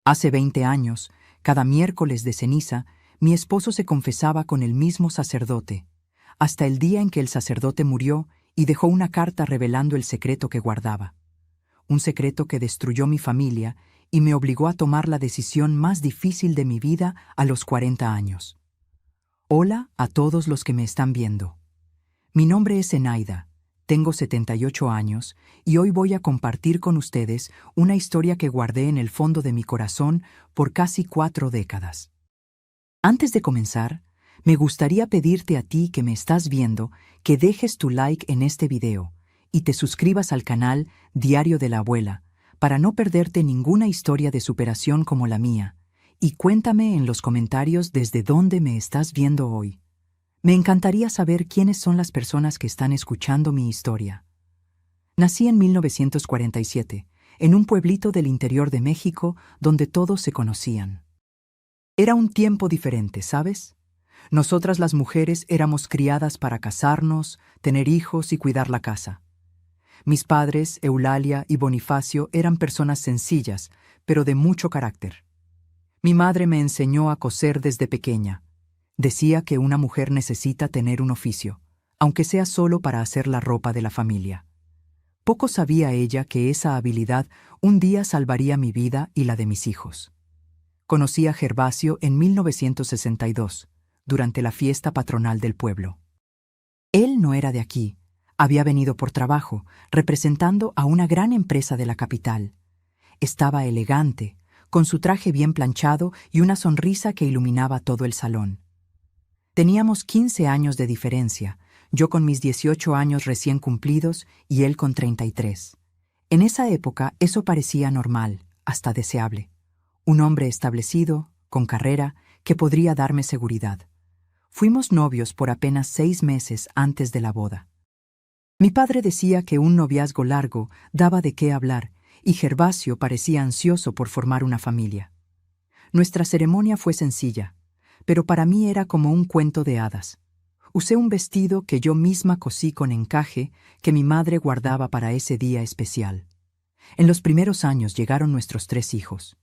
Hace 20 años, cada miércoles de ceniza, mi esposo se confesaba con el mismo sacerdote, hasta el día en que el sacerdote murió y dejó una carta revelando el secreto que guardaba. Un secreto que destruyó mi familia y me obligó a tomar la decisión más difícil de mi vida a los 40 años. Hola a todos los que me están viendo. Mi nombre es Zenaida, tengo 78 años y hoy voy a compartir con ustedes una historia que guardé en el fondo de mi corazón por casi 4 décadas. Antes de comenzar, me gustaría pedirte a ti que me estás viendo que dejes tu like en este video y te suscribas al canal Diario de la Abuela para no perderte ninguna historia de superación como la mía, y cuéntame en los comentarios desde dónde me estás viendo hoy. Me encantaría saber quiénes son las personas que están escuchando mi historia. Nací en 1947, en un pueblito del interior de México donde todos se conocían. Era un tiempo diferente, ¿sabes? Nosotras las mujeres éramos criadas para casarnos, tener hijos y cuidar la casa. Mis padres, Eulalia y Bonifacio, eran personas sencillas, pero de mucho carácter. Mi madre me enseñó a coser desde pequeña. Decía que una mujer necesita tener un oficio, aunque sea solo para hacer la ropa de la familia. Poco sabía ella que esa habilidad un día salvaría mi vida y la de mis hijos. Conocí a Gervasio en 1962, durante la fiesta patronal del pueblo. Él no era de aquí, había venido por trabajo, representando a una gran empresa de la capital. Estaba elegante, con su traje bien planchado y una sonrisa que iluminaba todo el salón. Teníamos 15 años de diferencia, yo con mis 18 años recién cumplidos y él con 33. En esa época eso parecía normal, hasta deseable. Un hombre establecido, con carrera, que podría darme seguridad. Fuimos novios por apenas 6 meses antes de la boda. Mi padre decía que un noviazgo largo daba de qué hablar y Gervasio parecía ansioso por formar una familia. Nuestra ceremonia fue sencilla, pero para mí era como un cuento de hadas. Usé un vestido que yo misma cosí con encaje que mi madre guardaba para ese día especial. En los primeros años llegaron nuestros 3 hijos.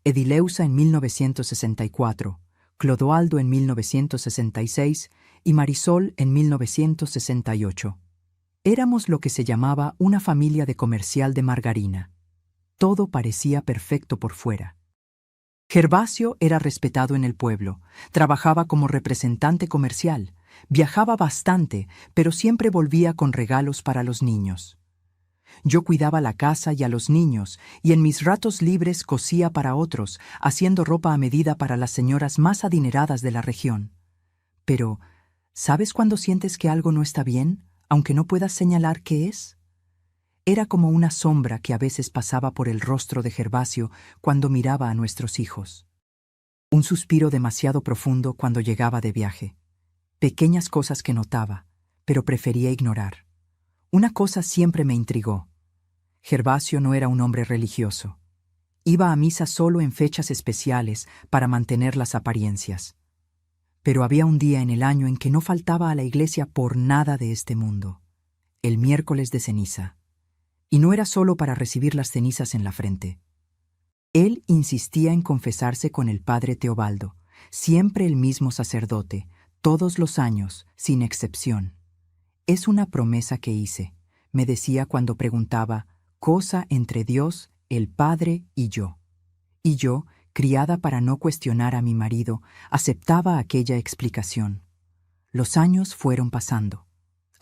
Edileusa en 1964, Clodoaldo en 1966 y Marisol en 1968. Éramos lo que se llamaba una familia de comercial de margarina. Todo parecía perfecto por fuera. Gervasio era respetado en el pueblo, trabajaba como representante comercial, viajaba bastante, pero siempre volvía con regalos para los niños. Yo cuidaba la casa y a los niños, y en mis ratos libres cosía para otros, haciendo ropa a medida para las señoras más adineradas de la región. Pero, ¿sabes cuando sientes que algo no está bien, aunque no puedas señalar qué es? Era como una sombra que a veces pasaba por el rostro de Gervasio cuando miraba a nuestros hijos. Un suspiro demasiado profundo cuando llegaba de viaje. Pequeñas cosas que notaba, pero prefería ignorar. Una cosa siempre me intrigó. Gervasio no era un hombre religioso. Iba a misa solo en fechas especiales para mantener las apariencias. Pero había un día en el año en que no faltaba a la iglesia por nada de este mundo: el miércoles de ceniza. Y no era solo para recibir las cenizas en la frente. Él insistía en confesarse con el padre Teobaldo, siempre el mismo sacerdote, todos los años, sin excepción. «Es una promesa que hice», me decía cuando preguntaba, «cosa entre Dios, el Padre y yo». Y yo, criada para no cuestionar a mi marido, aceptaba aquella explicación. Los años fueron pasando.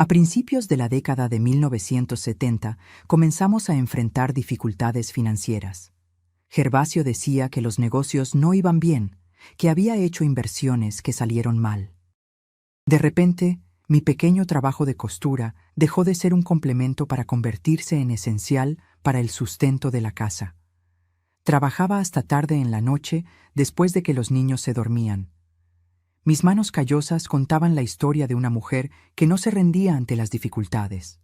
A principios de la década de 1970 comenzamos a enfrentar dificultades financieras. Gervasio decía que los negocios no iban bien, que había hecho inversiones que salieron mal. De repente, mi pequeño trabajo de costura dejó de ser un complemento para convertirse en esencial para el sustento de la casa. Trabajaba hasta tarde en la noche después de que los niños se dormían. Mis manos callosas contaban la historia de una mujer que no se rendía ante las dificultades.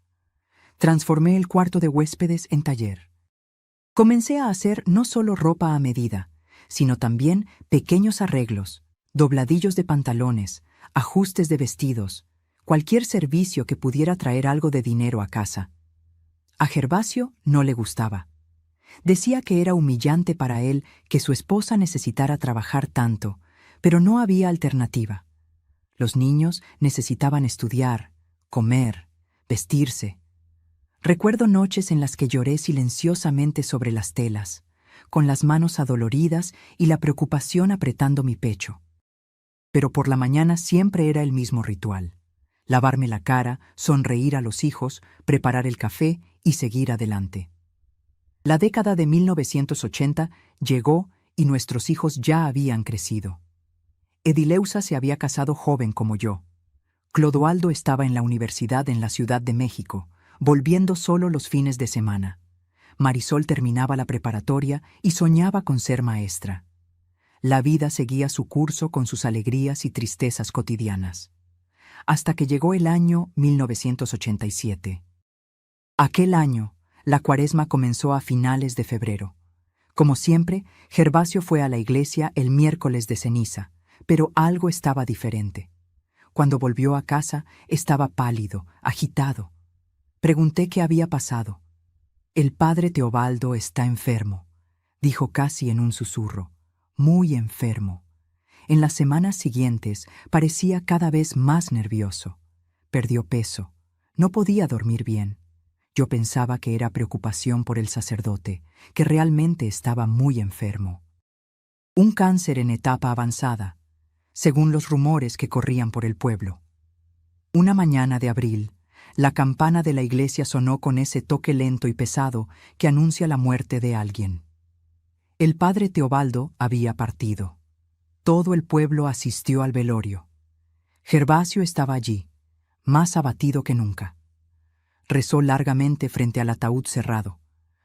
Transformé el cuarto de huéspedes en taller. Comencé a hacer no solo ropa a medida, sino también pequeños arreglos, dobladillos de pantalones, ajustes de vestidos, cualquier servicio que pudiera traer algo de dinero a casa. A Gervasio no le gustaba. Decía que era humillante para él que su esposa necesitara trabajar tanto, pero no había alternativa. Los niños necesitaban estudiar, comer, vestirse. Recuerdo noches en las que lloré silenciosamente sobre las telas, con las manos adoloridas y la preocupación apretando mi pecho. Pero por la mañana siempre era el mismo ritual: lavarme la cara, sonreír a los hijos, preparar el café y seguir adelante. La década de 1980 llegó y nuestros hijos ya habían crecido. Edileusa se había casado joven como yo. Clodoaldo estaba en la universidad en la Ciudad de México, volviendo solo los fines de semana. Marisol terminaba la preparatoria y soñaba con ser maestra. La vida seguía su curso con sus alegrías y tristezas cotidianas. Hasta que llegó el año 1987. Aquel año, la cuaresma comenzó a finales de febrero. Como siempre, Gervasio fue a la iglesia el miércoles de ceniza, pero algo estaba diferente. Cuando volvió a casa, estaba pálido, agitado. Pregunté qué había pasado. «El padre Teobaldo está enfermo», dijo casi en un susurro. «Muy enfermo». En las semanas siguientes parecía cada vez más nervioso. Perdió peso. No podía dormir bien. Yo pensaba que era preocupación por el sacerdote, que realmente estaba muy enfermo. Un cáncer en etapa avanzada, según los rumores que corrían por el pueblo. Una mañana de abril, la campana de la iglesia sonó con ese toque lento y pesado que anuncia la muerte de alguien. El padre Teobaldo había partido. Todo el pueblo asistió al velorio. Gervasio estaba allí, más abatido que nunca. Rezó largamente frente al ataúd cerrado,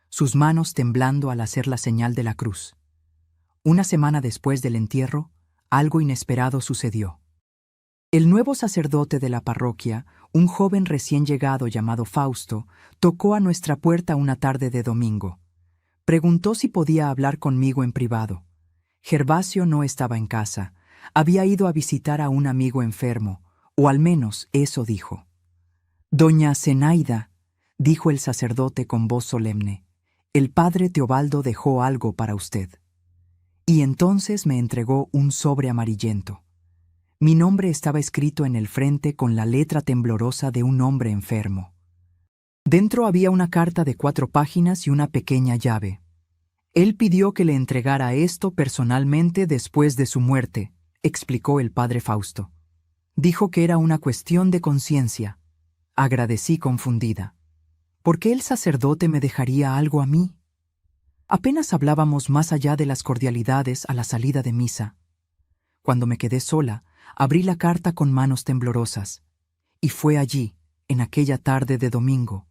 sus manos temblando al hacer la señal de la cruz. Una semana después del entierro, algo inesperado sucedió. El nuevo sacerdote de la parroquia, un joven recién llegado llamado Fausto, tocó a nuestra puerta una tarde de domingo. Preguntó si podía hablar conmigo en privado. Gervasio no estaba en casa. Había ido a visitar a un amigo enfermo, o al menos eso dijo. «Doña Zenaida», dijo el sacerdote con voz solemne, «el padre Teobaldo dejó algo para usted». Y entonces me entregó un sobre amarillento. Mi nombre estaba escrito en el frente con la letra temblorosa de un hombre enfermo. Dentro había una carta de 4 páginas y una pequeña llave. Él pidió que le entregara esto personalmente después de su muerte, explicó el padre Fausto. Dijo que era una cuestión de conciencia. Agradecí confundida. ¿Por qué el sacerdote me dejaría algo a mí? Apenas hablábamos más allá de las cordialidades a la salida de misa. Cuando me quedé sola, abrí la carta con manos temblorosas. Y fue allí, en aquella tarde de domingo,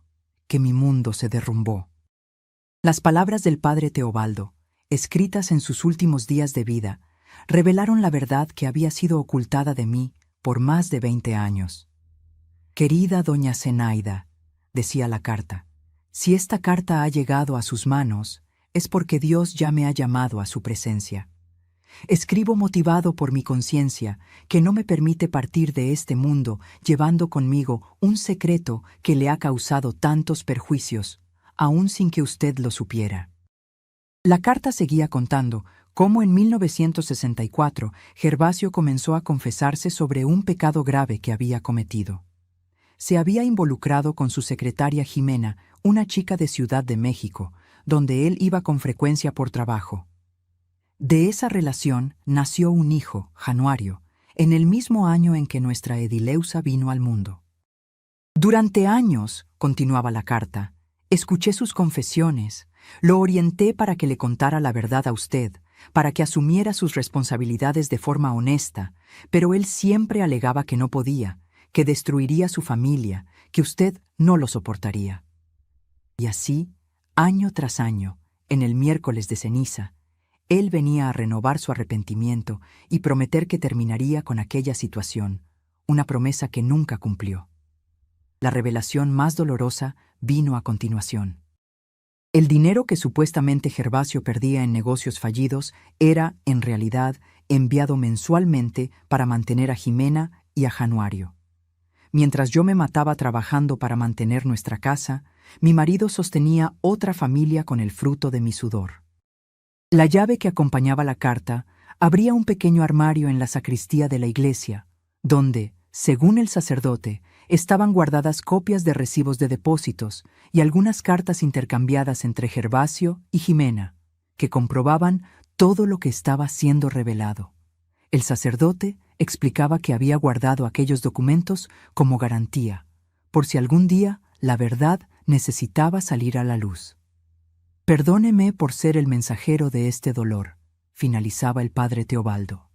que mi mundo se derrumbó. Las palabras del padre Teobaldo, escritas en sus últimos días de vida, revelaron la verdad que había sido ocultada de mí por más de 20 años. «Querida doña Zenaida», decía la carta, «si esta carta ha llegado a sus manos, es porque Dios ya me ha llamado a su presencia. Escribo motivado por mi conciencia, que no me permite partir de este mundo llevando conmigo un secreto que le ha causado tantos perjuicios, aún sin que usted lo supiera». La carta seguía contando cómo en 1964 Gervasio comenzó a confesarse sobre un pecado grave que había cometido. Se había involucrado con su secretaria Jimena, una chica de Ciudad de México, donde él iba con frecuencia por trabajo. De esa relación nació un hijo, Januario, en el mismo año en que nuestra Edileusa vino al mundo. «Durante años», continuaba la carta, «escuché sus confesiones, lo orienté para que le contara la verdad a usted, para que asumiera sus responsabilidades de forma honesta, pero él siempre alegaba que no podía, que destruiría su familia, que usted no lo soportaría». Y así, año tras año, en el miércoles de ceniza, él venía a renovar su arrepentimiento y prometer que terminaría con aquella situación, una promesa que nunca cumplió. La revelación más dolorosa vino a continuación. El dinero que supuestamente Gervasio perdía en negocios fallidos era, en realidad, enviado mensualmente para mantener a Jimena y a Januario. Mientras yo me mataba trabajando para mantener nuestra casa, Mi marido sostenía otra familia con el fruto de mi sudor. La llave que acompañaba la carta abría un pequeño armario en la sacristía de la iglesia, donde, según el sacerdote, estaban guardadas copias de recibos de depósitos y algunas cartas intercambiadas entre Gervasio y Jimena, que comprobaban todo lo que estaba siendo revelado. El sacerdote explicaba que había guardado aquellos documentos como garantía, por si algún día la verdad necesitaba salir a la luz. Perdóneme por ser el mensajero de este dolor, finalizaba el padre Teobaldo.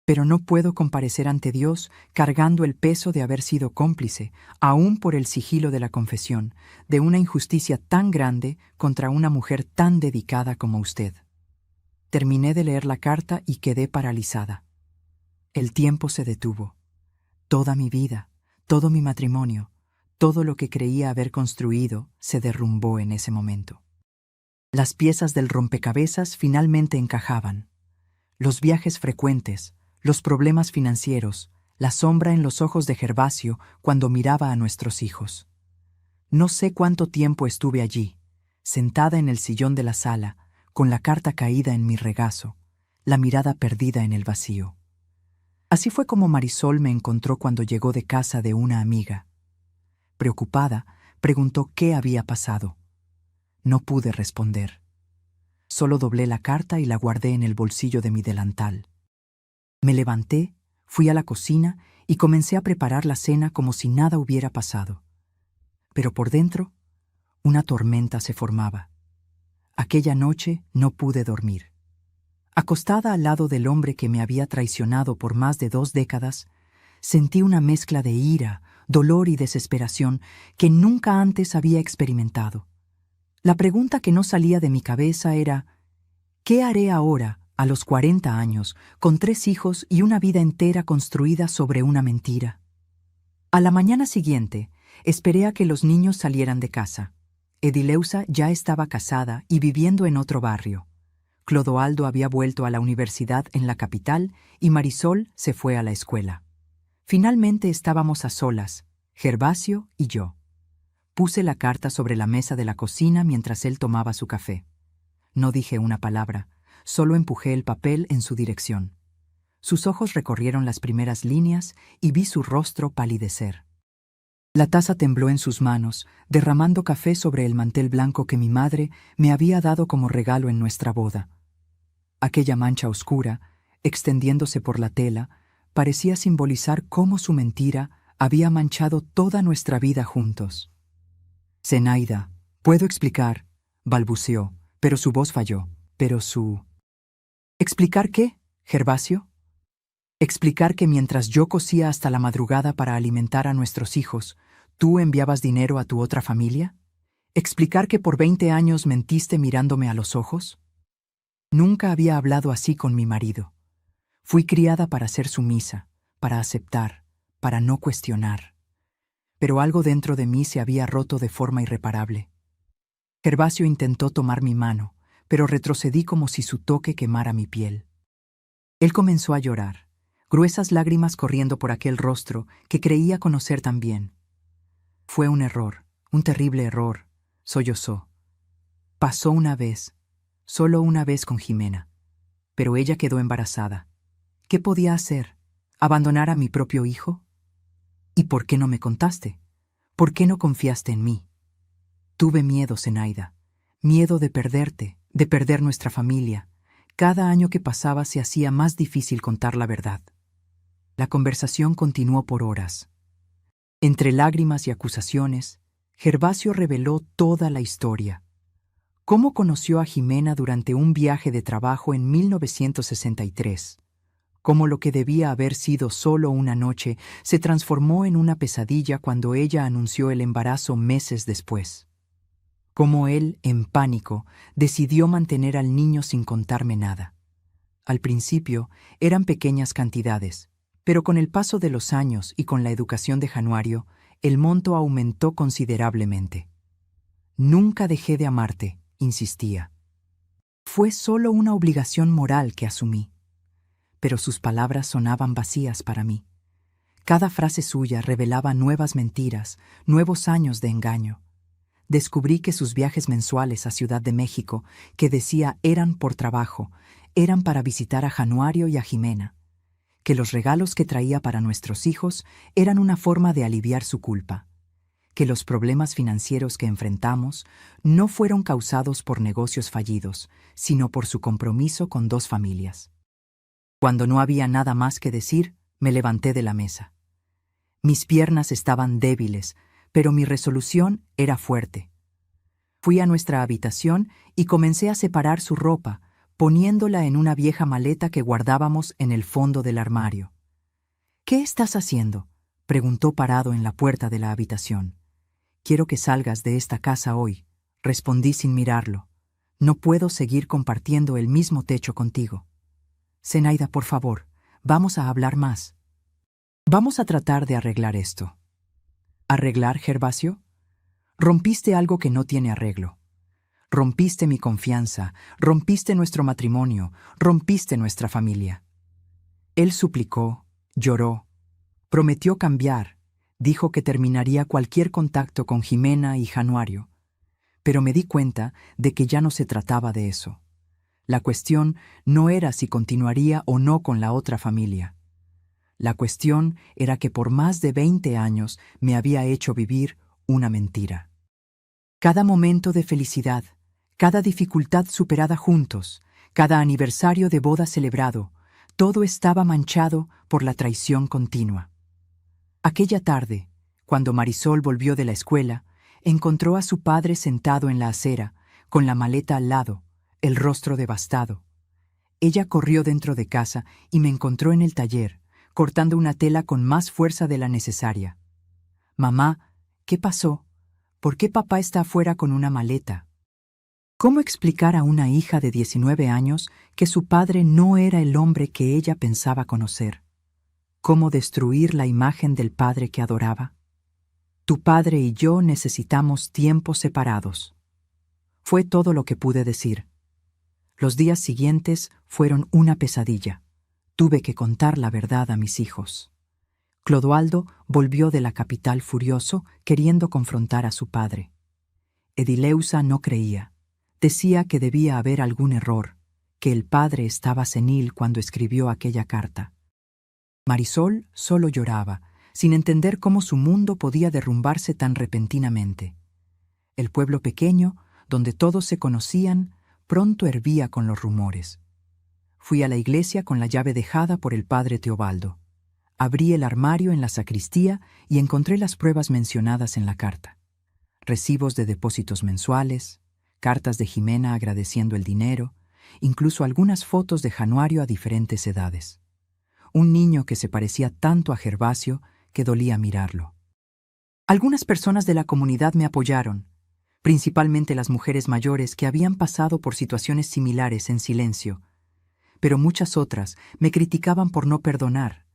Pero no puedo comparecer ante Dios cargando el peso de haber sido cómplice, aún por el sigilo de la confesión, de una injusticia tan grande contra una mujer tan dedicada como usted. Terminé de leer la carta y quedé paralizada. El tiempo se detuvo. Toda mi vida, todo mi matrimonio, todo lo que creía haber construido se derrumbó en ese momento. Las piezas del rompecabezas finalmente encajaban. Los viajes frecuentes, los problemas financieros, la sombra en los ojos de Gervasio cuando miraba a nuestros hijos. No sé cuánto tiempo estuve allí, sentada en el sillón de la sala, con la carta caída en mi regazo, la mirada perdida en el vacío. Así fue como Marisol me encontró cuando llegó de casa de una amiga. Preocupada, preguntó qué había pasado. No pude responder. Solo doblé la carta y la guardé en el bolsillo de mi delantal. Me levanté, fui a la cocina y comencé a preparar la cena como si nada hubiera pasado. Pero por dentro, una tormenta se formaba. Aquella noche no pude dormir. Acostada al lado del hombre que me había traicionado por más de 2 décadas, sentí una mezcla de ira, dolor y desesperación que nunca antes había experimentado. La pregunta que no salía de mi cabeza era: ¿qué haré ahora, a los 40 años, con 3 hijos y una vida entera construida sobre una mentira? A la mañana siguiente, esperé a que los niños salieran de casa. Edileusa ya estaba casada y viviendo en otro barrio. Clodoaldo había vuelto a la universidad en la capital y Marisol se fue a la escuela. Finalmente estábamos a solas, Gervasio y yo. Puse la carta sobre la mesa de la cocina mientras él tomaba su café. No dije una palabra, solo empujé el papel en su dirección. Sus ojos recorrieron las primeras líneas y vi su rostro palidecer. La taza tembló en sus manos, derramando café sobre el mantel blanco que mi madre me había dado como regalo en nuestra boda. Aquella mancha oscura, extendiéndose por la tela, parecía simbolizar cómo su mentira había manchado toda nuestra vida juntos. «Zenaida, puedo explicar», balbuceó, pero su voz falló. «¿Explicar qué, Gervasio?» «Explicar que mientras yo cosía hasta la madrugada para alimentar a nuestros hijos, ¿tú enviabas dinero a tu otra familia? ¿Explicar que por 20 años mentiste mirándome a los ojos?» Nunca había hablado así con mi marido. Fui criada para ser sumisa, para aceptar, para no cuestionar. Pero algo dentro de mí se había roto de forma irreparable. Gervasio intentó tomar mi mano, pero retrocedí como si su toque quemara mi piel. Él comenzó a llorar, gruesas lágrimas corriendo por aquel rostro que creía conocer tan bien. «Fue un error, un terrible error», sollozó. «Pasó una vez, solo una vez con Jimena, pero ella quedó embarazada. ¿Qué podía hacer? ¿Abandonar a mi propio hijo? ¿Y por qué no me contaste? ¿Por qué no confiaste en mí? Tuve miedo, Zenaida, miedo de perderte, de perder nuestra familia. Cada año que pasaba se hacía más difícil contar la verdad». La conversación continuó por horas. Entre lágrimas y acusaciones, Gervasio reveló toda la historia. Cómo conoció a Jimena durante un viaje de trabajo en 1963. Cómo lo que debía haber sido solo una noche se transformó en una pesadilla cuando ella anunció el embarazo meses después. Cómo él, en pánico, decidió mantener al niño sin contarme nada. Al principio eran pequeñas cantidades, pero con el paso de los años y con la educación de Januario, el monto aumentó considerablemente. «Nunca dejé de amarte», insistía. «Fue solo una obligación moral que asumí». Pero sus palabras sonaban vacías para mí. Cada frase suya revelaba nuevas mentiras, nuevos años de engaño. Descubrí que sus viajes mensuales a Ciudad de México, que decía eran por trabajo, eran para visitar a Januario y a Jimena, que los regalos que traía para nuestros hijos eran una forma de aliviar su culpa, que los problemas financieros que enfrentamos no fueron causados por negocios fallidos, sino por su compromiso con dos familias. Cuando no había nada más que decir, me levanté de la mesa. Mis piernas estaban débiles, pero mi resolución era fuerte. Fui a nuestra habitación y comencé a separar su ropa, poniéndola en una vieja maleta que guardábamos en el fondo del armario. «¿Qué estás haciendo?», preguntó parado en la puerta de la habitación. «Quiero que salgas de esta casa hoy», respondí sin mirarlo. «No puedo seguir compartiendo el mismo techo contigo. Zenaida, por favor, vamos a hablar más. Vamos a tratar de arreglar esto». ¿Arreglar, Gervasio? Rompiste algo que no tiene arreglo. Rompiste mi confianza, rompiste nuestro matrimonio, rompiste nuestra familia. Él suplicó, lloró, prometió cambiar, dijo que terminaría cualquier contacto con Jimena y Januario. Pero me di cuenta de que ya no se trataba de eso. La cuestión no era si continuaría o no con la otra familia. La cuestión era que por más de 20 años me había hecho vivir una mentira. Cada momento de felicidad, cada dificultad superada juntos, cada aniversario de boda celebrado, todo estaba manchado por la traición continua. Aquella tarde, cuando Marisol volvió de la escuela, encontró a su padre sentado en la acera, con la maleta al lado, el rostro devastado. Ella corrió dentro de casa y me encontró en el taller, cortando una tela con más fuerza de la necesaria. «Mamá, ¿qué pasó? ¿Por qué papá está afuera con una maleta?» ¿Cómo explicar a una hija de 19 años que su padre no era el hombre que ella pensaba conocer? ¿Cómo destruir la imagen del padre que adoraba? Tu padre y yo necesitamos tiempos separados. Fue todo lo que pude decir. Los días siguientes fueron una pesadilla. Tuve que contar la verdad a mis hijos. Clodoaldo volvió de la capital furioso, queriendo confrontar a su padre. Edileusa no creía. Decía que debía haber algún error, que el padre estaba senil cuando escribió aquella carta. Marisol solo lloraba, sin entender cómo su mundo podía derrumbarse tan repentinamente. El pueblo pequeño, donde todos se conocían, pronto hervía con los rumores. Fui a la iglesia con la llave dejada por el padre Teobaldo. Abrí el armario en la sacristía y encontré las pruebas mencionadas en la carta. Recibos de depósitos mensuales, cartas de Jimena agradeciendo el dinero, incluso algunas fotos de Januario a diferentes edades. Un niño que se parecía tanto a Gervasio que dolía mirarlo. Algunas personas de la comunidad me apoyaron, principalmente las mujeres mayores que habían pasado por situaciones similares en silencio, pero muchas otras me criticaban por no perdonar,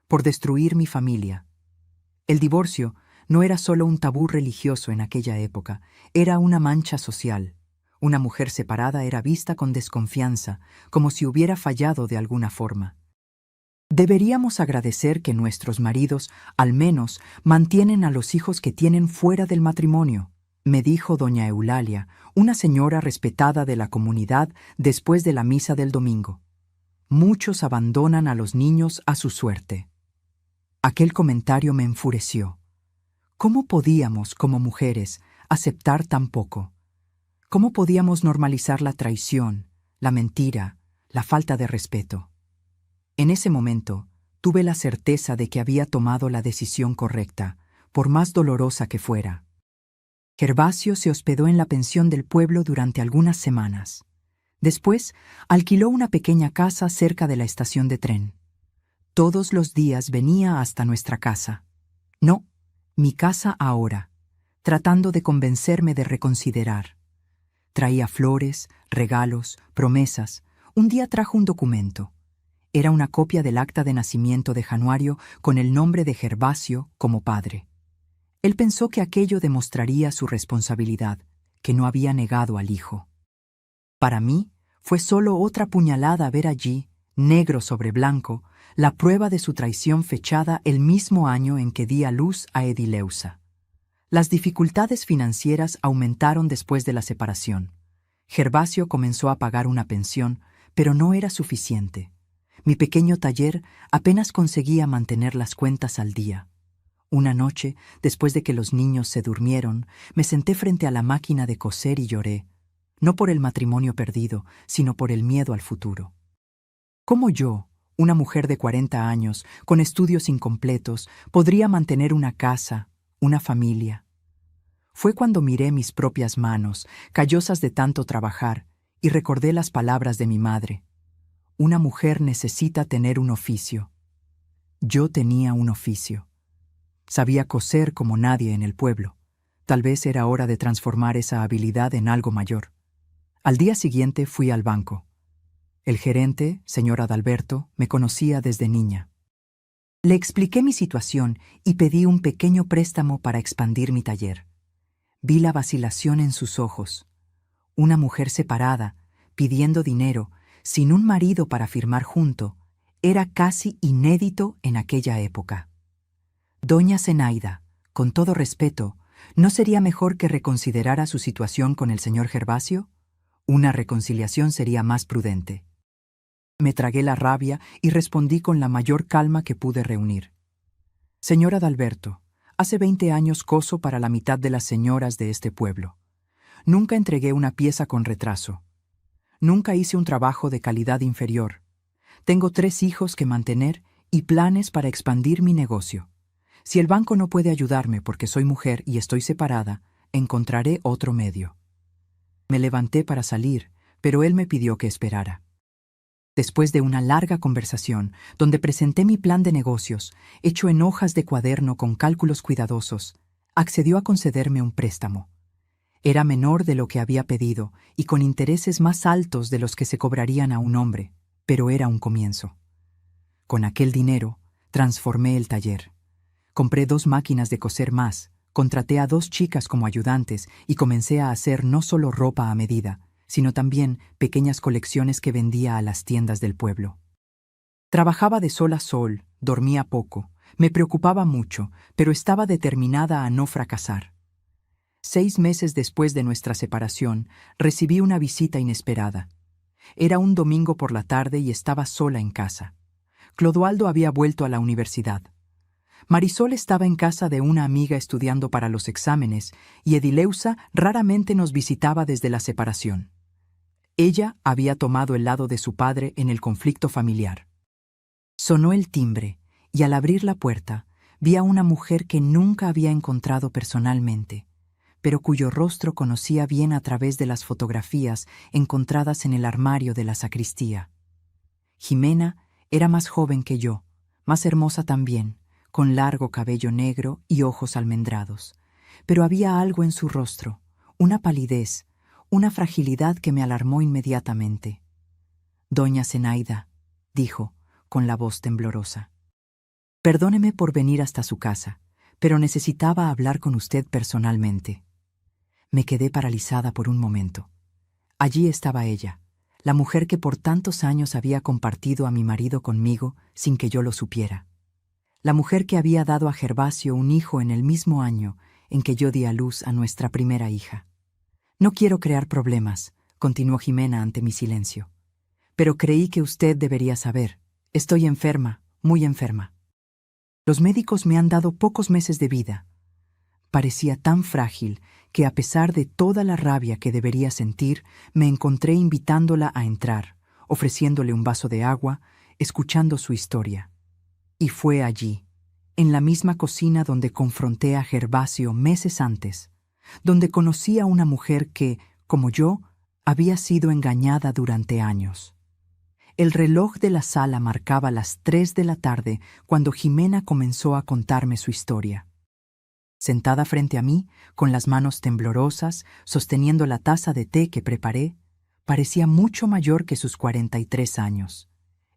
por destruir mi familia. El divorcio no era solo un tabú religioso en aquella época, era una mancha social. Una mujer separada era vista con desconfianza, como si hubiera fallado de alguna forma. Deberíamos agradecer que nuestros maridos, al menos, mantienen a los hijos que tienen fuera del matrimonio, me dijo doña Eulalia, una señora respetada de la comunidad después de la misa del domingo. Muchos abandonan a los niños a su suerte. Aquel comentario me enfureció. ¿Cómo podíamos, como mujeres, aceptar tan poco? ¿Cómo podíamos normalizar la traición, la mentira, la falta de respeto? En ese momento, tuve la certeza de que había tomado la decisión correcta, por más dolorosa que fuera. Gervasio se hospedó en la pensión del pueblo durante algunas semanas. Después, alquiló una pequeña casa cerca de la estación de tren. Todos los días venía hasta nuestra casa. No, mi casa ahora, tratando de convencerme de reconsiderar. Traía flores, regalos, promesas. Un día trajo un documento. Era una copia del acta de nacimiento de Januario con el nombre de Gervasio como padre. Él pensó que aquello demostraría su responsabilidad, que no había negado al hijo. Para mí, fue solo otra puñalada ver allí, negro sobre blanco, la prueba de su traición fechada el mismo año en que di a luz a Edileusa. Las dificultades financieras aumentaron después de la separación. Gervasio comenzó a pagar una pensión, pero no era suficiente. Mi pequeño taller apenas conseguía mantener las cuentas al día. Una noche, después de que los niños se durmieron, me senté frente a la máquina de coser y lloré, no por el matrimonio perdido, sino por el miedo al futuro. ¿Cómo yo, una mujer de 40 años, con estudios incompletos, podría mantener una casa, una familia? Fue cuando miré mis propias manos, callosas de tanto trabajar, y recordé las palabras de mi madre. Una mujer necesita tener un oficio. Yo tenía un oficio. Sabía coser como nadie en el pueblo. Tal vez era hora de transformar esa habilidad en algo mayor. Al día siguiente fui al banco. El gerente, señor Adalberto, me conocía desde niña. Le expliqué mi situación y pedí un pequeño préstamo para expandir mi taller. Vi la vacilación en sus ojos. Una mujer separada, pidiendo dinero, sin un marido para firmar junto, era casi inédito en aquella época. Doña Zenaida, con todo respeto, ¿no sería mejor que reconsiderara su situación con el señor Gervasio? Una reconciliación sería más prudente. Me tragué la rabia y respondí con la mayor calma que pude reunir. Señor Adalberto, hace 20 años coso para la mitad de las señoras de este pueblo. Nunca entregué una pieza con retraso. Nunca hice un trabajo de calidad inferior. Tengo 3 hijos que mantener y planes para expandir mi negocio. Si el banco no puede ayudarme porque soy mujer y estoy separada, encontraré otro medio. Me levanté para salir, pero él me pidió que esperara. Después de una larga conversación, donde presenté mi plan de negocios, hecho en hojas de cuaderno con cálculos cuidadosos, accedió a concederme un préstamo. Era menor de lo que había pedido y con intereses más altos de los que se cobrarían a un hombre, pero era un comienzo. Con aquel dinero, transformé el taller. Compré 2 máquinas de coser más, contraté a 2 chicas como ayudantes y comencé a hacer no solo ropa a medida, sino también pequeñas colecciones que vendía a las tiendas del pueblo. Trabajaba de sol a sol, dormía poco, me preocupaba mucho, pero estaba determinada a no fracasar. 6 meses después de nuestra separación, recibí una visita inesperada. Era un domingo por la tarde y estaba sola en casa. Clodoaldo había vuelto a la universidad. Marisol estaba en casa de una amiga estudiando para los exámenes y Edileusa raramente nos visitaba desde la separación. Ella había tomado el lado de su padre en el conflicto familiar. Sonó el timbre y al abrir la puerta vi a una mujer que nunca había encontrado personalmente, pero cuyo rostro conocía bien a través de las fotografías encontradas en el armario de la sacristía. Jimena era más joven que yo, más hermosa también, con largo cabello negro y ojos almendrados, pero había algo en su rostro, una palidez, una fragilidad que me alarmó inmediatamente. «Doña Zenaida», dijo, con la voz temblorosa, «perdóneme por venir hasta su casa, pero necesitaba hablar con usted personalmente». Me quedé paralizada por un momento. Allí estaba ella, la mujer que por tantos años había compartido a mi marido conmigo sin que yo lo supiera. La mujer que había dado a Gervasio un hijo en el mismo año en que yo di a luz a nuestra primera hija. «No quiero crear problemas», continuó Jimena ante mi silencio. «Pero creí que usted debería saber. Estoy enferma, muy enferma. Los médicos me han dado pocos meses de vida». Parecía tan frágil que a pesar de toda la rabia que debería sentir, me encontré invitándola a entrar, ofreciéndole un vaso de agua, escuchando su historia. Y fue allí, en la misma cocina donde confronté a Gervasio meses antes, donde conocí a una mujer que, como yo, había sido engañada durante años. El reloj de la sala marcaba las 3 de la tarde cuando Jimena comenzó a contarme su historia. Sentada frente a mí, con las manos temblorosas, sosteniendo la taza de té que preparé, parecía mucho mayor que sus 43 años.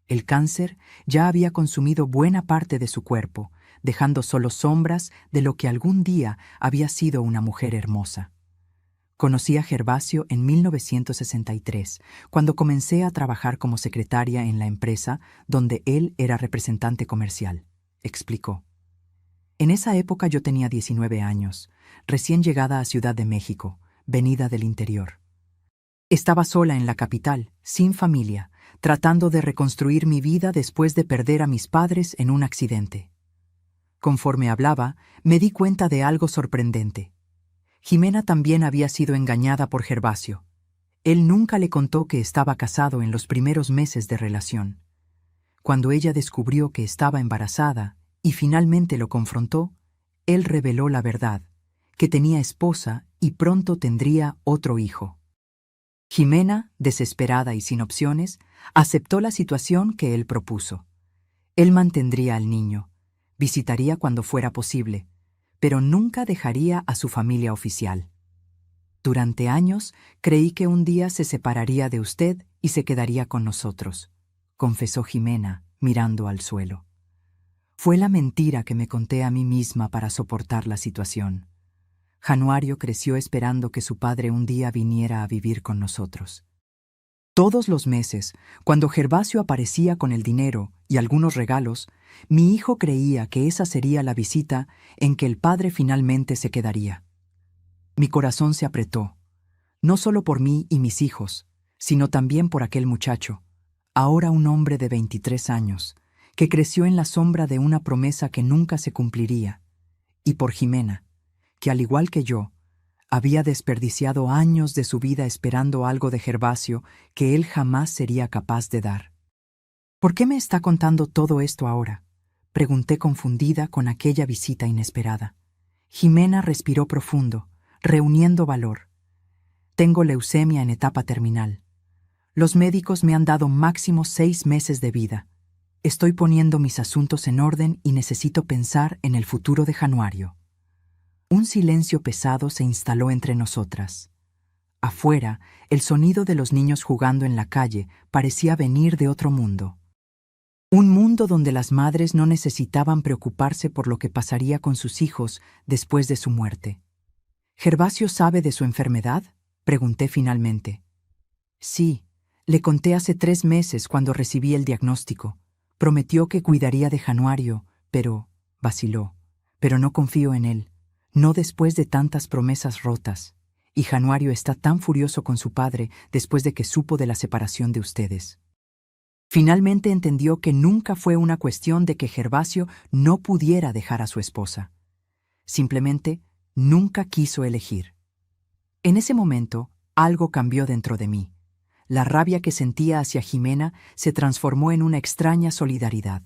El cáncer ya había consumido buena parte de su cuerpo, dejando solo sombras de lo que algún día había sido una mujer hermosa. Conocí a Gervasio en 1963, cuando comencé a trabajar como secretaria en la empresa donde él era representante comercial, explicó. En esa época yo tenía 19 años, recién llegada a Ciudad de México, venida del interior. Estaba sola en la capital, sin familia, tratando de reconstruir mi vida después de perder a mis padres en un accidente. Conforme hablaba, me di cuenta de algo sorprendente. Jimena también había sido engañada por Gervasio. Él nunca le contó que estaba casado en los primeros meses de relación. Cuando ella descubrió que estaba embarazada y finalmente lo confrontó, él reveló la verdad, que tenía esposa y pronto tendría otro hijo. Jimena, desesperada y sin opciones, aceptó la situación que él propuso. Él mantendría al niño, visitaría cuando fuera posible, pero nunca dejaría a su familia oficial. Durante años creí que un día se separaría de usted y se quedaría con nosotros, confesó Jimena, mirando al suelo. Fue la mentira que me conté a mí misma para soportar la situación. Januario creció esperando que su padre un día viniera a vivir con nosotros. Todos los meses, cuando Gervasio aparecía con el dinero y algunos regalos, mi hijo creía que esa sería la visita en que el padre finalmente se quedaría. Mi corazón se apretó, no solo por mí y mis hijos, sino también por aquel muchacho, ahora un hombre de 23 años, que creció en la sombra de una promesa que nunca se cumpliría, y por Jimena, que al igual que yo, había desperdiciado años de su vida esperando algo de Gervasio que él jamás sería capaz de dar. ¿Por qué me está contando todo esto ahora?, pregunté confundida con aquella visita inesperada. Jimena respiró profundo, reuniendo valor. Tengo leucemia en etapa terminal. Los médicos me han dado máximo 6 meses de vida. Estoy poniendo mis asuntos en orden y necesito pensar en el futuro de Januario. Un silencio pesado se instaló entre nosotras. Afuera, el sonido de los niños jugando en la calle parecía venir de otro mundo. Un mundo donde las madres no necesitaban preocuparse por lo que pasaría con sus hijos después de su muerte. ¿Gervasio sabe de su enfermedad?, pregunté finalmente. Sí, le conté hace 3 meses cuando recibí el diagnóstico. Prometió que cuidaría de Januario, pero vaciló. Pero no confío en él. No después de tantas promesas rotas, y Januario está tan furioso con su padre después de que supo de la separación de ustedes. Finalmente entendió que nunca fue una cuestión de que Gervasio no pudiera dejar a su esposa. Simplemente nunca quiso elegir. En ese momento, algo cambió dentro de mí. La rabia que sentía hacia Jimena se transformó en una extraña solidaridad.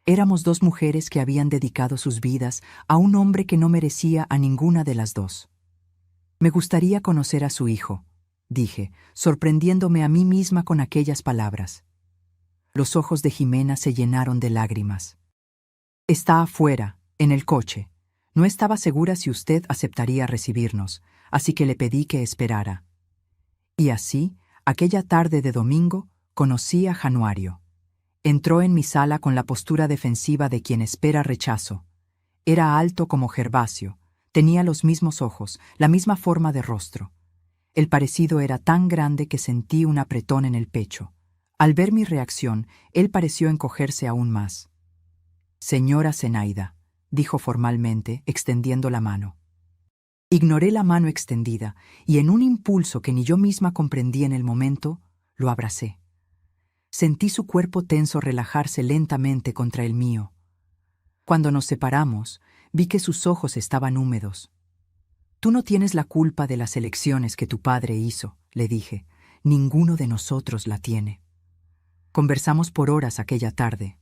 Éramos 2 mujeres que habían dedicado sus vidas a un hombre que no merecía a ninguna de las 2. Me gustaría conocer a su hijo, dije, sorprendiéndome a mí misma con aquellas palabras. Los ojos de Jimena se llenaron de lágrimas. Está afuera, en el coche. No estaba segura si usted aceptaría recibirnos, así que le pedí que esperara. Y así, aquella tarde de domingo, conocí a Januario. Entró en mi sala con la postura defensiva de quien espera rechazo. Era alto como Gervasio, tenía los mismos ojos, la misma forma de rostro. El parecido era tan grande que sentí un apretón en el pecho. Al ver mi reacción, él pareció encogerse aún más. «Señora Zenaida», dijo formalmente, extendiendo la mano. Ignoré la mano extendida y en un impulso que ni yo misma comprendí en el momento, lo abracé. Sentí su cuerpo tenso relajarse lentamente contra el mío. Cuando nos separamos, vi que sus ojos estaban húmedos. «Tú no tienes la culpa de las elecciones que tu padre hizo», le dije. «Ninguno de nosotros la tiene». Conversamos por horas aquella tarde.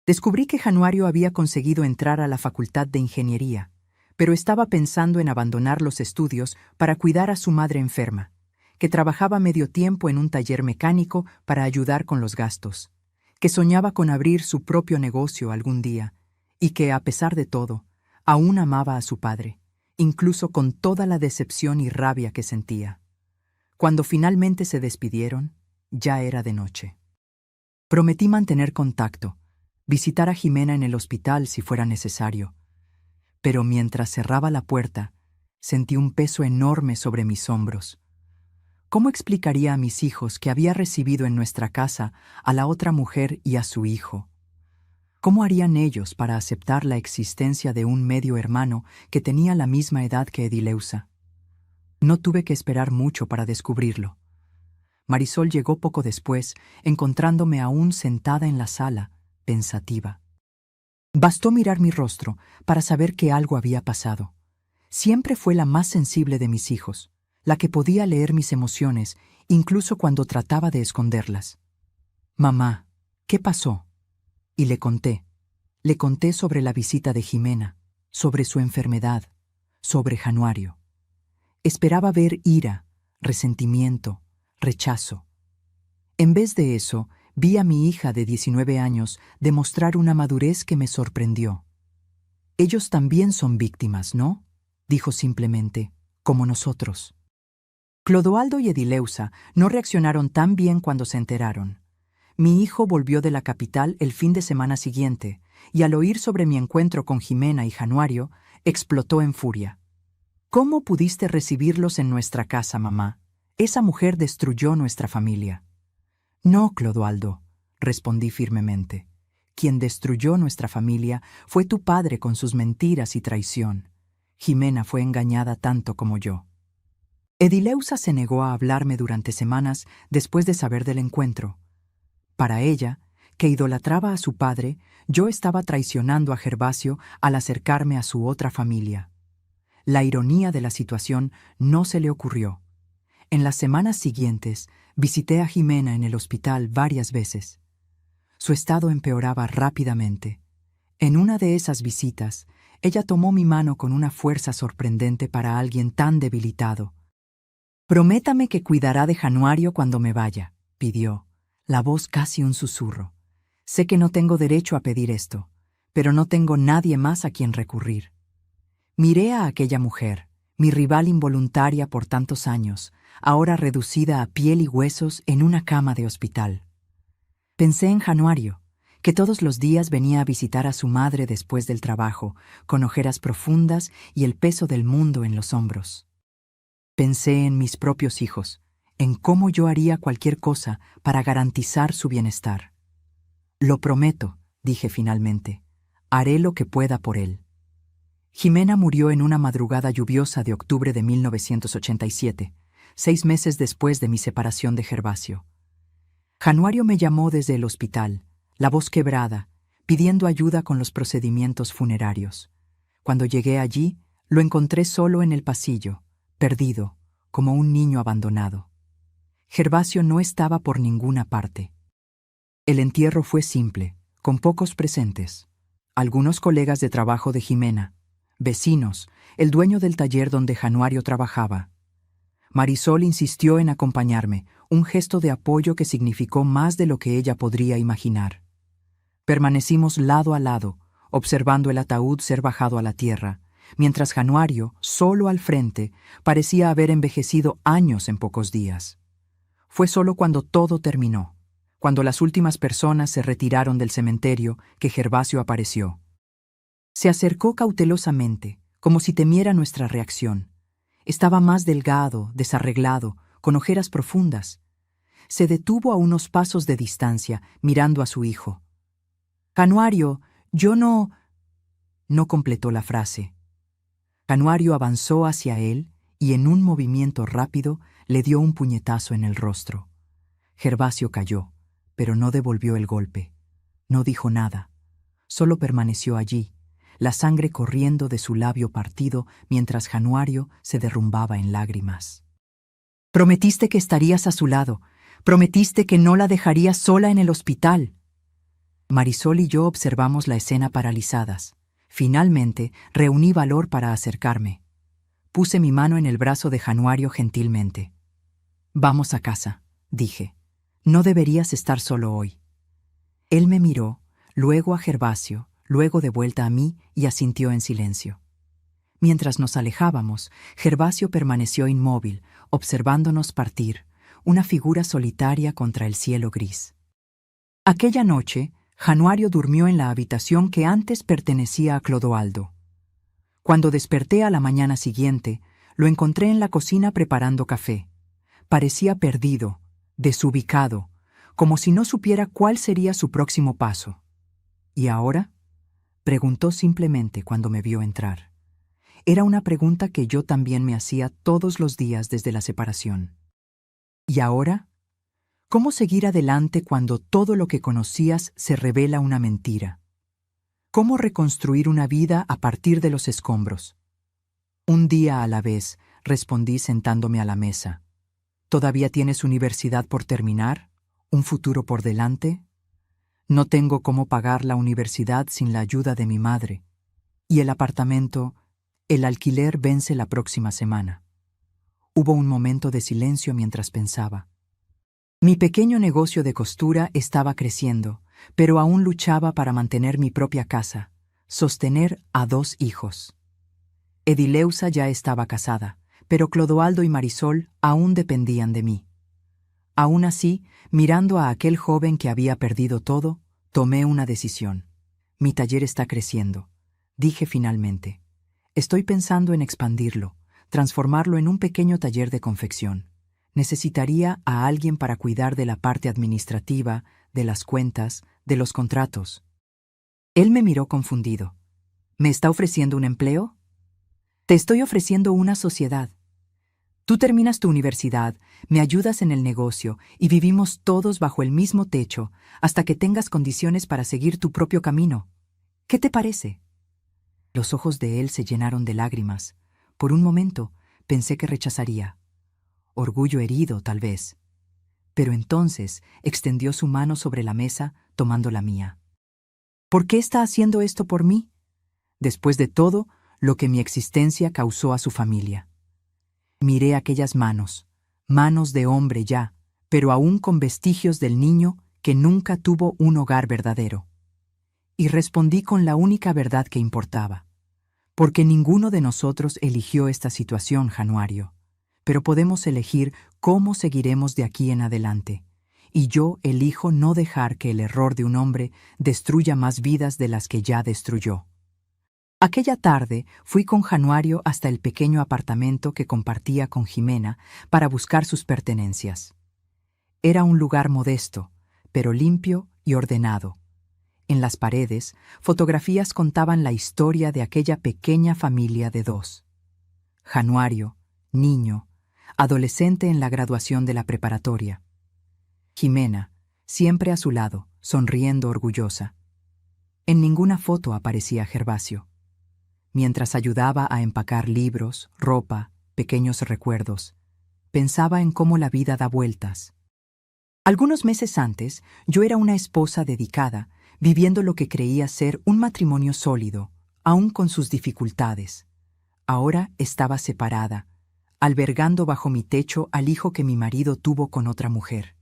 Descubrí que Januario había conseguido entrar a la Facultad de Ingeniería, pero estaba pensando en abandonar los estudios para cuidar a su madre enferma, que trabajaba medio tiempo en un taller mecánico para ayudar con los gastos, que soñaba con abrir su propio negocio algún día, y que, a pesar de todo, aún amaba a su padre, incluso con toda la decepción y rabia que sentía. Cuando finalmente se despidieron, ya era de noche. Prometí mantener contacto, visitar a Jimena en el hospital si fuera necesario, pero mientras cerraba la puerta, sentí un peso enorme sobre mis hombros. ¿Cómo explicaría a mis hijos que había recibido en nuestra casa a la otra mujer y a su hijo? ¿Cómo harían ellos para aceptar la existencia de un medio hermano que tenía la misma edad que Edileusa? No tuve que esperar mucho para descubrirlo. Marisol llegó poco después, encontrándome aún sentada en la sala, pensativa. Bastó mirar mi rostro para saber que algo había pasado. Siempre fue la más sensible de mis hijos, la que podía leer mis emociones, incluso cuando trataba de esconderlas. «Mamá, ¿qué pasó?». Y le conté. Le conté sobre la visita de Jimena, sobre su enfermedad, sobre Januario. Esperaba ver ira, resentimiento, rechazo. En vez de eso, vi a mi hija de 19 años demostrar una madurez que me sorprendió. «Ellos también son víctimas, ¿no?», dijo simplemente, «como nosotros». Clodoaldo y Edileusa no reaccionaron tan bien cuando se enteraron. Mi hijo volvió de la capital el fin de semana siguiente, y al oír sobre mi encuentro con Jimena y Januario, explotó en furia. «¿Cómo pudiste recibirlos en nuestra casa, mamá? Esa mujer destruyó nuestra familia». «No, Clodoaldo», respondí firmemente. «Quien destruyó nuestra familia fue tu padre con sus mentiras y traición. Jimena fue engañada tanto como yo». Edileusa se negó a hablarme durante semanas después de saber del encuentro. Para ella, que idolatraba a su padre, yo estaba traicionando a Gervasio al acercarme a su otra familia. La ironía de la situación no se le ocurrió. En las semanas siguientes, visité a Jimena en el hospital varias veces. Su estado empeoraba rápidamente. En una de esas visitas, ella tomó mi mano con una fuerza sorprendente para alguien tan debilitado. «Prométame que cuidará de Januario cuando me vaya», pidió, la voz casi un susurro. «Sé que no tengo derecho a pedir esto, pero no tengo nadie más a quien recurrir». Miré a aquella mujer, mi rival involuntaria por tantos años, ahora reducida a piel y huesos en una cama de hospital. Pensé en Januario, que todos los días venía a visitar a su madre después del trabajo, con ojeras profundas y el peso del mundo en los hombros. Pensé en mis propios hijos, en cómo yo haría cualquier cosa para garantizar su bienestar. «Lo prometo», dije finalmente, «haré lo que pueda por él». Jimena murió en una madrugada lluviosa de octubre de 1987, 6 meses después de mi separación de Gervasio. Januario me llamó desde el hospital, la voz quebrada, pidiendo ayuda con los procedimientos funerarios. Cuando llegué allí, lo encontré solo en el pasillo, perdido, como un niño abandonado. Gervasio no estaba por ninguna parte. El entierro fue simple, con pocos presentes. Algunos colegas de trabajo de Jimena, vecinos, el dueño del taller donde Januario trabajaba. Marisol insistió en acompañarme, un gesto de apoyo que significó más de lo que ella podría imaginar. Permanecimos lado a lado, observando el ataúd ser bajado a la tierra, mientras Januario, solo al frente, parecía haber envejecido años en pocos días. Fue solo cuando todo terminó, cuando las últimas personas se retiraron del cementerio, que Gervasio apareció. Se acercó cautelosamente, como si temiera nuestra reacción. Estaba más delgado, desarreglado, con ojeras profundas. Se detuvo a unos pasos de distancia, mirando a su hijo. «Januario, yo no...» No completó la frase. Januario avanzó hacia él y en un movimiento rápido le dio un puñetazo en el rostro. Gervasio cayó, pero no devolvió el golpe. No dijo nada. Solo permaneció allí, la sangre corriendo de su labio partido mientras Januario se derrumbaba en lágrimas. «Prometiste que estarías a su lado. Prometiste que no la dejarías sola en el hospital». Marisol y yo observamos la escena paralizadas. Finalmente, reuní valor para acercarme. Puse mi mano en el brazo de Januario gentilmente. «Vamos a casa», dije. «No deberías estar solo hoy». Él me miró, luego a Gervasio, luego de vuelta a mí y asintió en silencio. Mientras nos alejábamos, Gervasio permaneció inmóvil, observándonos partir, una figura solitaria contra el cielo gris. Aquella noche, Januario durmió en la habitación que antes pertenecía a Clodoaldo. Cuando desperté a la mañana siguiente, lo encontré en la cocina preparando café. Parecía perdido, desubicado, como si no supiera cuál sería su próximo paso. ¿Y ahora?, preguntó simplemente cuando me vio entrar. Era una pregunta que yo también me hacía todos los días desde la separación. ¿Y ahora? ¿Cómo seguir adelante cuando todo lo que conocías se revela una mentira? ¿Cómo reconstruir una vida a partir de los escombros? Un día a la vez, respondí sentándome a la mesa. ¿Todavía tienes universidad por terminar? ¿Un futuro por delante? No tengo cómo pagar la universidad sin la ayuda de mi madre. Y el apartamento, el alquiler vence la próxima semana. Hubo un momento de silencio mientras pensaba. Mi pequeño negocio de costura estaba creciendo, pero aún luchaba para mantener mi propia casa, sostener a 2 hijos. Edileusa ya estaba casada, pero Clodoaldo y Marisol aún dependían de mí. Aún así, mirando a aquel joven que había perdido todo, tomé una decisión. Mi taller está creciendo, dije finalmente. Estoy pensando en expandirlo, transformarlo en un pequeño taller de confección. Necesitaría a alguien para cuidar de la parte administrativa, de las cuentas, de los contratos. Él me miró confundido. ¿Me está ofreciendo un empleo? Te estoy ofreciendo una sociedad. Tú terminas tu universidad, me ayudas en el negocio y vivimos todos bajo el mismo techo hasta que tengas condiciones para seguir tu propio camino. ¿Qué te parece? Los ojos de él se llenaron de lágrimas. Por un momento pensé que rechazaría. Orgullo herido, tal vez. Pero entonces extendió su mano sobre la mesa, tomando la mía. ¿Por qué está haciendo esto por mí? Después de todo, lo que mi existencia causó a su familia. Miré aquellas manos, manos de hombre ya, pero aún con vestigios del niño que nunca tuvo un hogar verdadero. Y respondí con la única verdad que importaba. Porque ninguno de nosotros eligió esta situación, Januario. Pero podemos elegir cómo seguiremos de aquí en adelante. Y yo elijo no dejar que el error de un hombre destruya más vidas de las que ya destruyó. Aquella tarde fui con Januario hasta el pequeño apartamento que compartía con Jimena para buscar sus pertenencias. Era un lugar modesto, pero limpio y ordenado. En las paredes, fotografías contaban la historia de aquella pequeña familia de 2. Januario, niño, adolescente en la graduación de la preparatoria. Jimena, siempre a su lado, sonriendo orgullosa. En ninguna foto aparecía Gervasio. Mientras ayudaba a empacar libros, ropa, pequeños recuerdos, pensaba en cómo la vida da vueltas. Algunos meses antes, yo era una esposa dedicada, viviendo lo que creía ser un matrimonio sólido, aún con sus dificultades. Ahora estaba separada, albergando bajo mi techo al hijo que mi marido tuvo con otra mujer.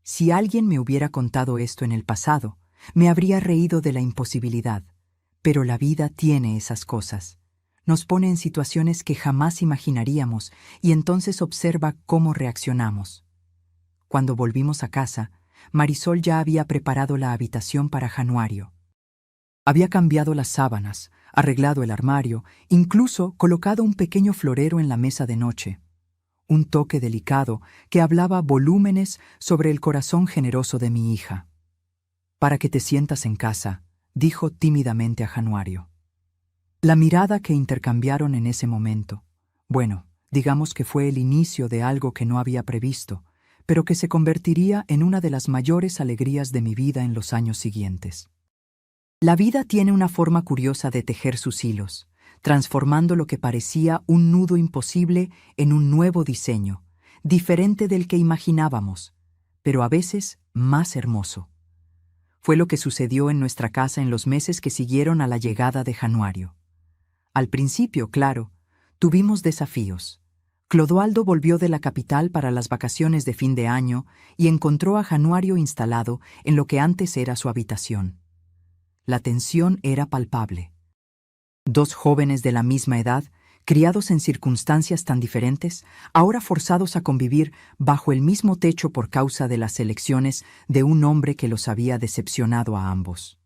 Si alguien me hubiera contado esto en el pasado, me habría reído de la imposibilidad. Pero la vida tiene esas cosas. Nos pone en situaciones que jamás imaginaríamos y entonces observa cómo reaccionamos. Cuando volvimos a casa, Marisol ya había preparado la habitación para Januario. Había cambiado las sábanas, arreglado el armario, incluso colocado un pequeño florero en la mesa de noche. Un toque delicado que hablaba volúmenes sobre el corazón generoso de mi hija. Para que te sientas en casa, dijo tímidamente a Januario. La mirada que intercambiaron en ese momento, bueno, digamos que fue el inicio de algo que no había previsto, pero que se convertiría en una de las mayores alegrías de mi vida en los años siguientes. La vida tiene una forma curiosa de tejer sus hilos, transformando lo que parecía un nudo imposible en un nuevo diseño, diferente del que imaginábamos, pero a veces más hermoso. Fue lo que sucedió en nuestra casa en los meses que siguieron a la llegada de Januario. Al principio, claro, tuvimos desafíos. Clodoaldo volvió de la capital para las vacaciones de fin de año y encontró a Januario instalado en lo que antes era su habitación. La tensión era palpable. 2 jóvenes de la misma edad, criados en circunstancias tan diferentes, ahora forzados a convivir bajo el mismo techo por causa de las elecciones de un hombre que los había decepcionado a ambos.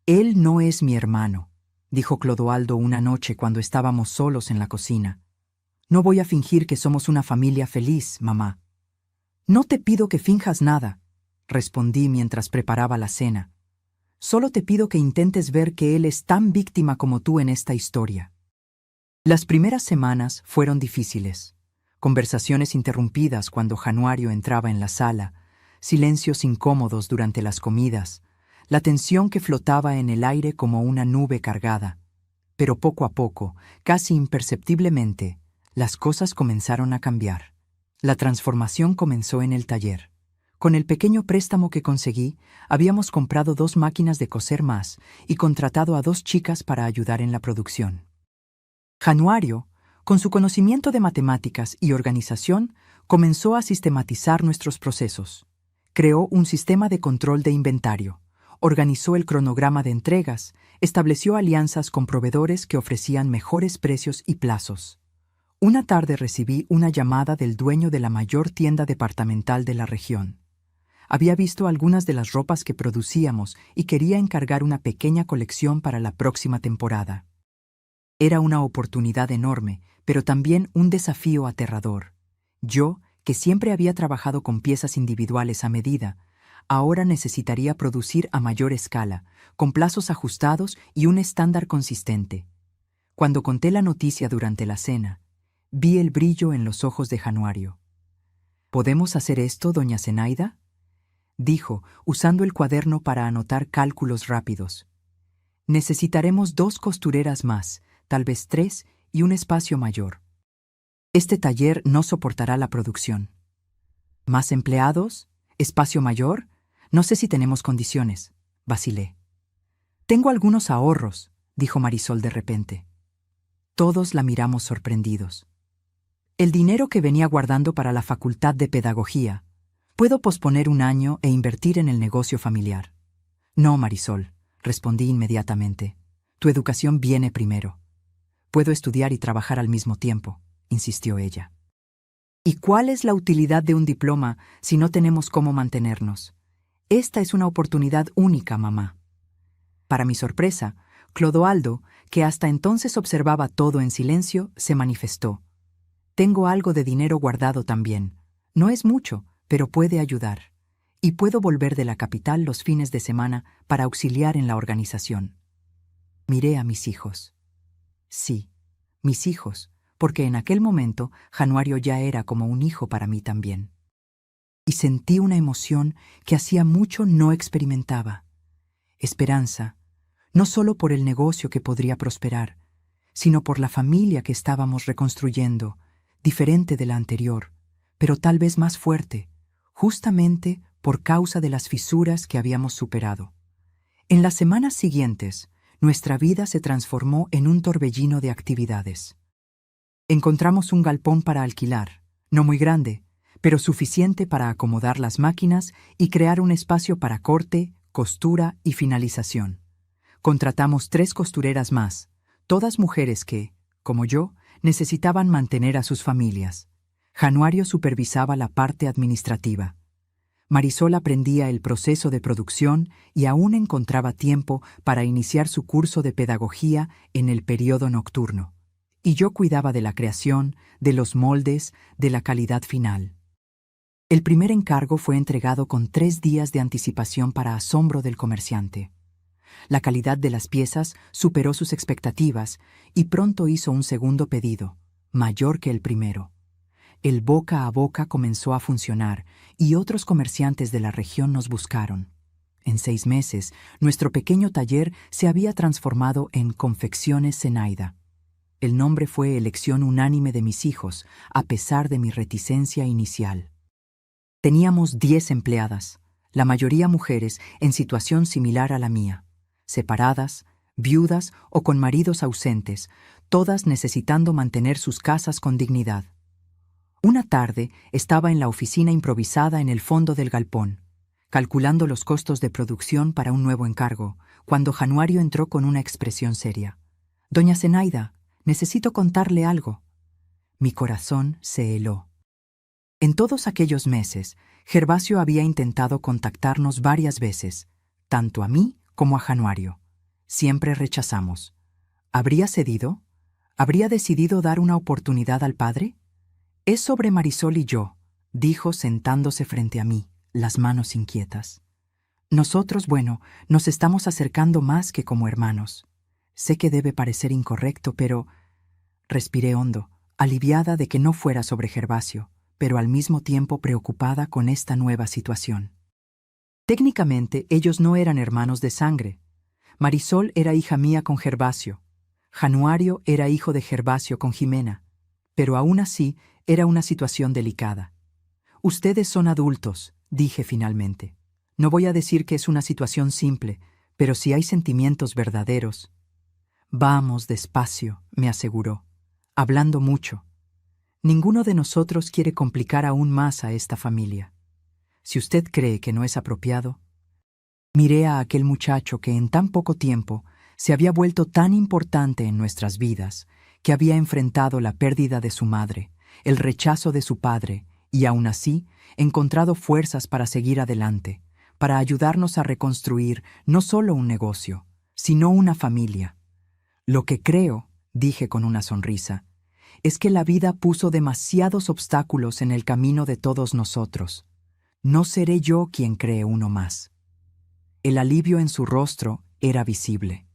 «Él no es mi hermano», dijo Clodoaldo una noche cuando estábamos solos en la cocina. «No voy a fingir que somos una familia feliz, mamá». «No te pido que finjas nada», respondí mientras preparaba la cena. Solo te pido que intentes ver que él es tan víctima como tú en esta historia. Las primeras semanas fueron difíciles. Conversaciones interrumpidas cuando Januario entraba en la sala, silencios incómodos durante las comidas, la tensión que flotaba en el aire como una nube cargada. Pero poco a poco, casi imperceptiblemente, las cosas comenzaron a cambiar. La transformación comenzó en el taller. Con el pequeño préstamo que conseguí, habíamos comprado 2 máquinas de coser más y contratado a 2 chicas para ayudar en la producción. Januario, con su conocimiento de matemáticas y organización, comenzó a sistematizar nuestros procesos. Creó un sistema de control de inventario, organizó el cronograma de entregas, estableció alianzas con proveedores que ofrecían mejores precios y plazos. Una tarde recibí una llamada del dueño de la mayor tienda departamental de la región. Había visto algunas de las ropas que producíamos y quería encargar una pequeña colección para la próxima temporada. Era una oportunidad enorme, pero también un desafío aterrador. Yo, que siempre había trabajado con piezas individuales a medida, ahora necesitaría producir a mayor escala, con plazos ajustados y un estándar consistente. Cuando conté la noticia durante la cena, vi el brillo en los ojos de Januario. ¿Podemos hacer esto, doña Zenaida?, dijo, usando el cuaderno para anotar cálculos rápidos. Necesitaremos 2 costureras más, tal vez 3, y un espacio mayor. Este taller no soportará la producción. ¿Más empleados? ¿Espacio mayor? No sé si tenemos condiciones, vacilé. Tengo algunos ahorros, dijo Marisol de repente. Todos la miramos sorprendidos. El dinero que venía guardando para la Facultad de Pedagogía. Puedo posponer 1 año e invertir en el negocio familiar. No, Marisol, respondí inmediatamente. Tu educación viene primero. Puedo estudiar y trabajar al mismo tiempo, insistió ella. ¿Y cuál es la utilidad de un diploma si no tenemos cómo mantenernos? Esta es una oportunidad única, mamá. Para mi sorpresa, Clodoaldo, que hasta entonces observaba todo en silencio, se manifestó. Tengo algo de dinero guardado también. No es mucho, pero puede ayudar. Y puedo volver de la capital los fines de semana para auxiliar en la organización. Miré a mis hijos. Sí, mis hijos, porque en aquel momento Januario ya era como un hijo para mí también. Y sentí una emoción que hacía mucho no experimentaba. Esperanza, no solo por el negocio que podría prosperar, sino por la familia que estábamos reconstruyendo, diferente de la anterior, pero tal vez más fuerte, justamente por causa de las fisuras que habíamos superado. En las semanas siguientes, nuestra vida se transformó en un torbellino de actividades. Encontramos un galpón para alquilar, no muy grande, pero suficiente para acomodar las máquinas y crear un espacio para corte, costura y finalización. Contratamos 3 costureras más, todas mujeres que, como yo, necesitaban mantener a sus familias. Januario supervisaba la parte administrativa. Marisol aprendía el proceso de producción y aún encontraba tiempo para iniciar su curso de pedagogía en el periodo nocturno. Y yo cuidaba de la creación, de los moldes, de la calidad final. El primer encargo fue entregado con 3 días de anticipación para asombro del comerciante. La calidad de las piezas superó sus expectativas y pronto hizo un segundo pedido, mayor que el primero. El boca a boca comenzó a funcionar y otros comerciantes de la región nos buscaron. En 6 meses, nuestro pequeño taller se había transformado en Confecciones Zenaida. El nombre fue elección unánime de mis hijos, a pesar de mi reticencia inicial. Teníamos 10 empleadas, la mayoría mujeres en situación similar a la mía, separadas, viudas o con maridos ausentes, todas necesitando mantener sus casas con dignidad. Una tarde estaba en la oficina improvisada en el fondo del galpón, calculando los costos de producción para un nuevo encargo, cuando Januario entró con una expresión seria. «Doña Zenaida, necesito contarle algo». Mi corazón se heló. En todos aquellos meses, Gervasio había intentado contactarnos varias veces, tanto a mí como a Januario. Siempre rechazamos. ¿Habría cedido? ¿Habría decidido dar una oportunidad al padre? «Es sobre Marisol y yo», dijo sentándose frente a mí, las manos inquietas. Nosotros, bueno, nos estamos acercando más que como hermanos. Sé que debe parecer incorrecto, pero... Respiré hondo, aliviada de que no fuera sobre Gervasio, pero al mismo tiempo preocupada con esta nueva situación. Técnicamente, ellos no eran hermanos de sangre. Marisol era hija mía con Gervasio. Januario era hijo de Gervasio con Jimena. Pero aún así, era una situación delicada. Ustedes son adultos, dije finalmente. No voy a decir que es una situación simple, pero si hay sentimientos verdaderos. Vamos despacio, me aseguró, hablando mucho. Ninguno de nosotros quiere complicar aún más a esta familia. Si usted cree que no es apropiado... Miré a aquel muchacho que en tan poco tiempo se había vuelto tan importante en nuestras vidas, que había enfrentado la pérdida de su madre, el rechazo de su padre, y aún así encontrado fuerzas para seguir adelante, para ayudarnos a reconstruir no solo un negocio, sino una familia. Lo que creo, dije con una sonrisa, es que la vida puso demasiados obstáculos en el camino de todos nosotros. No seré yo quien cree uno más. El alivio en su rostro era visible.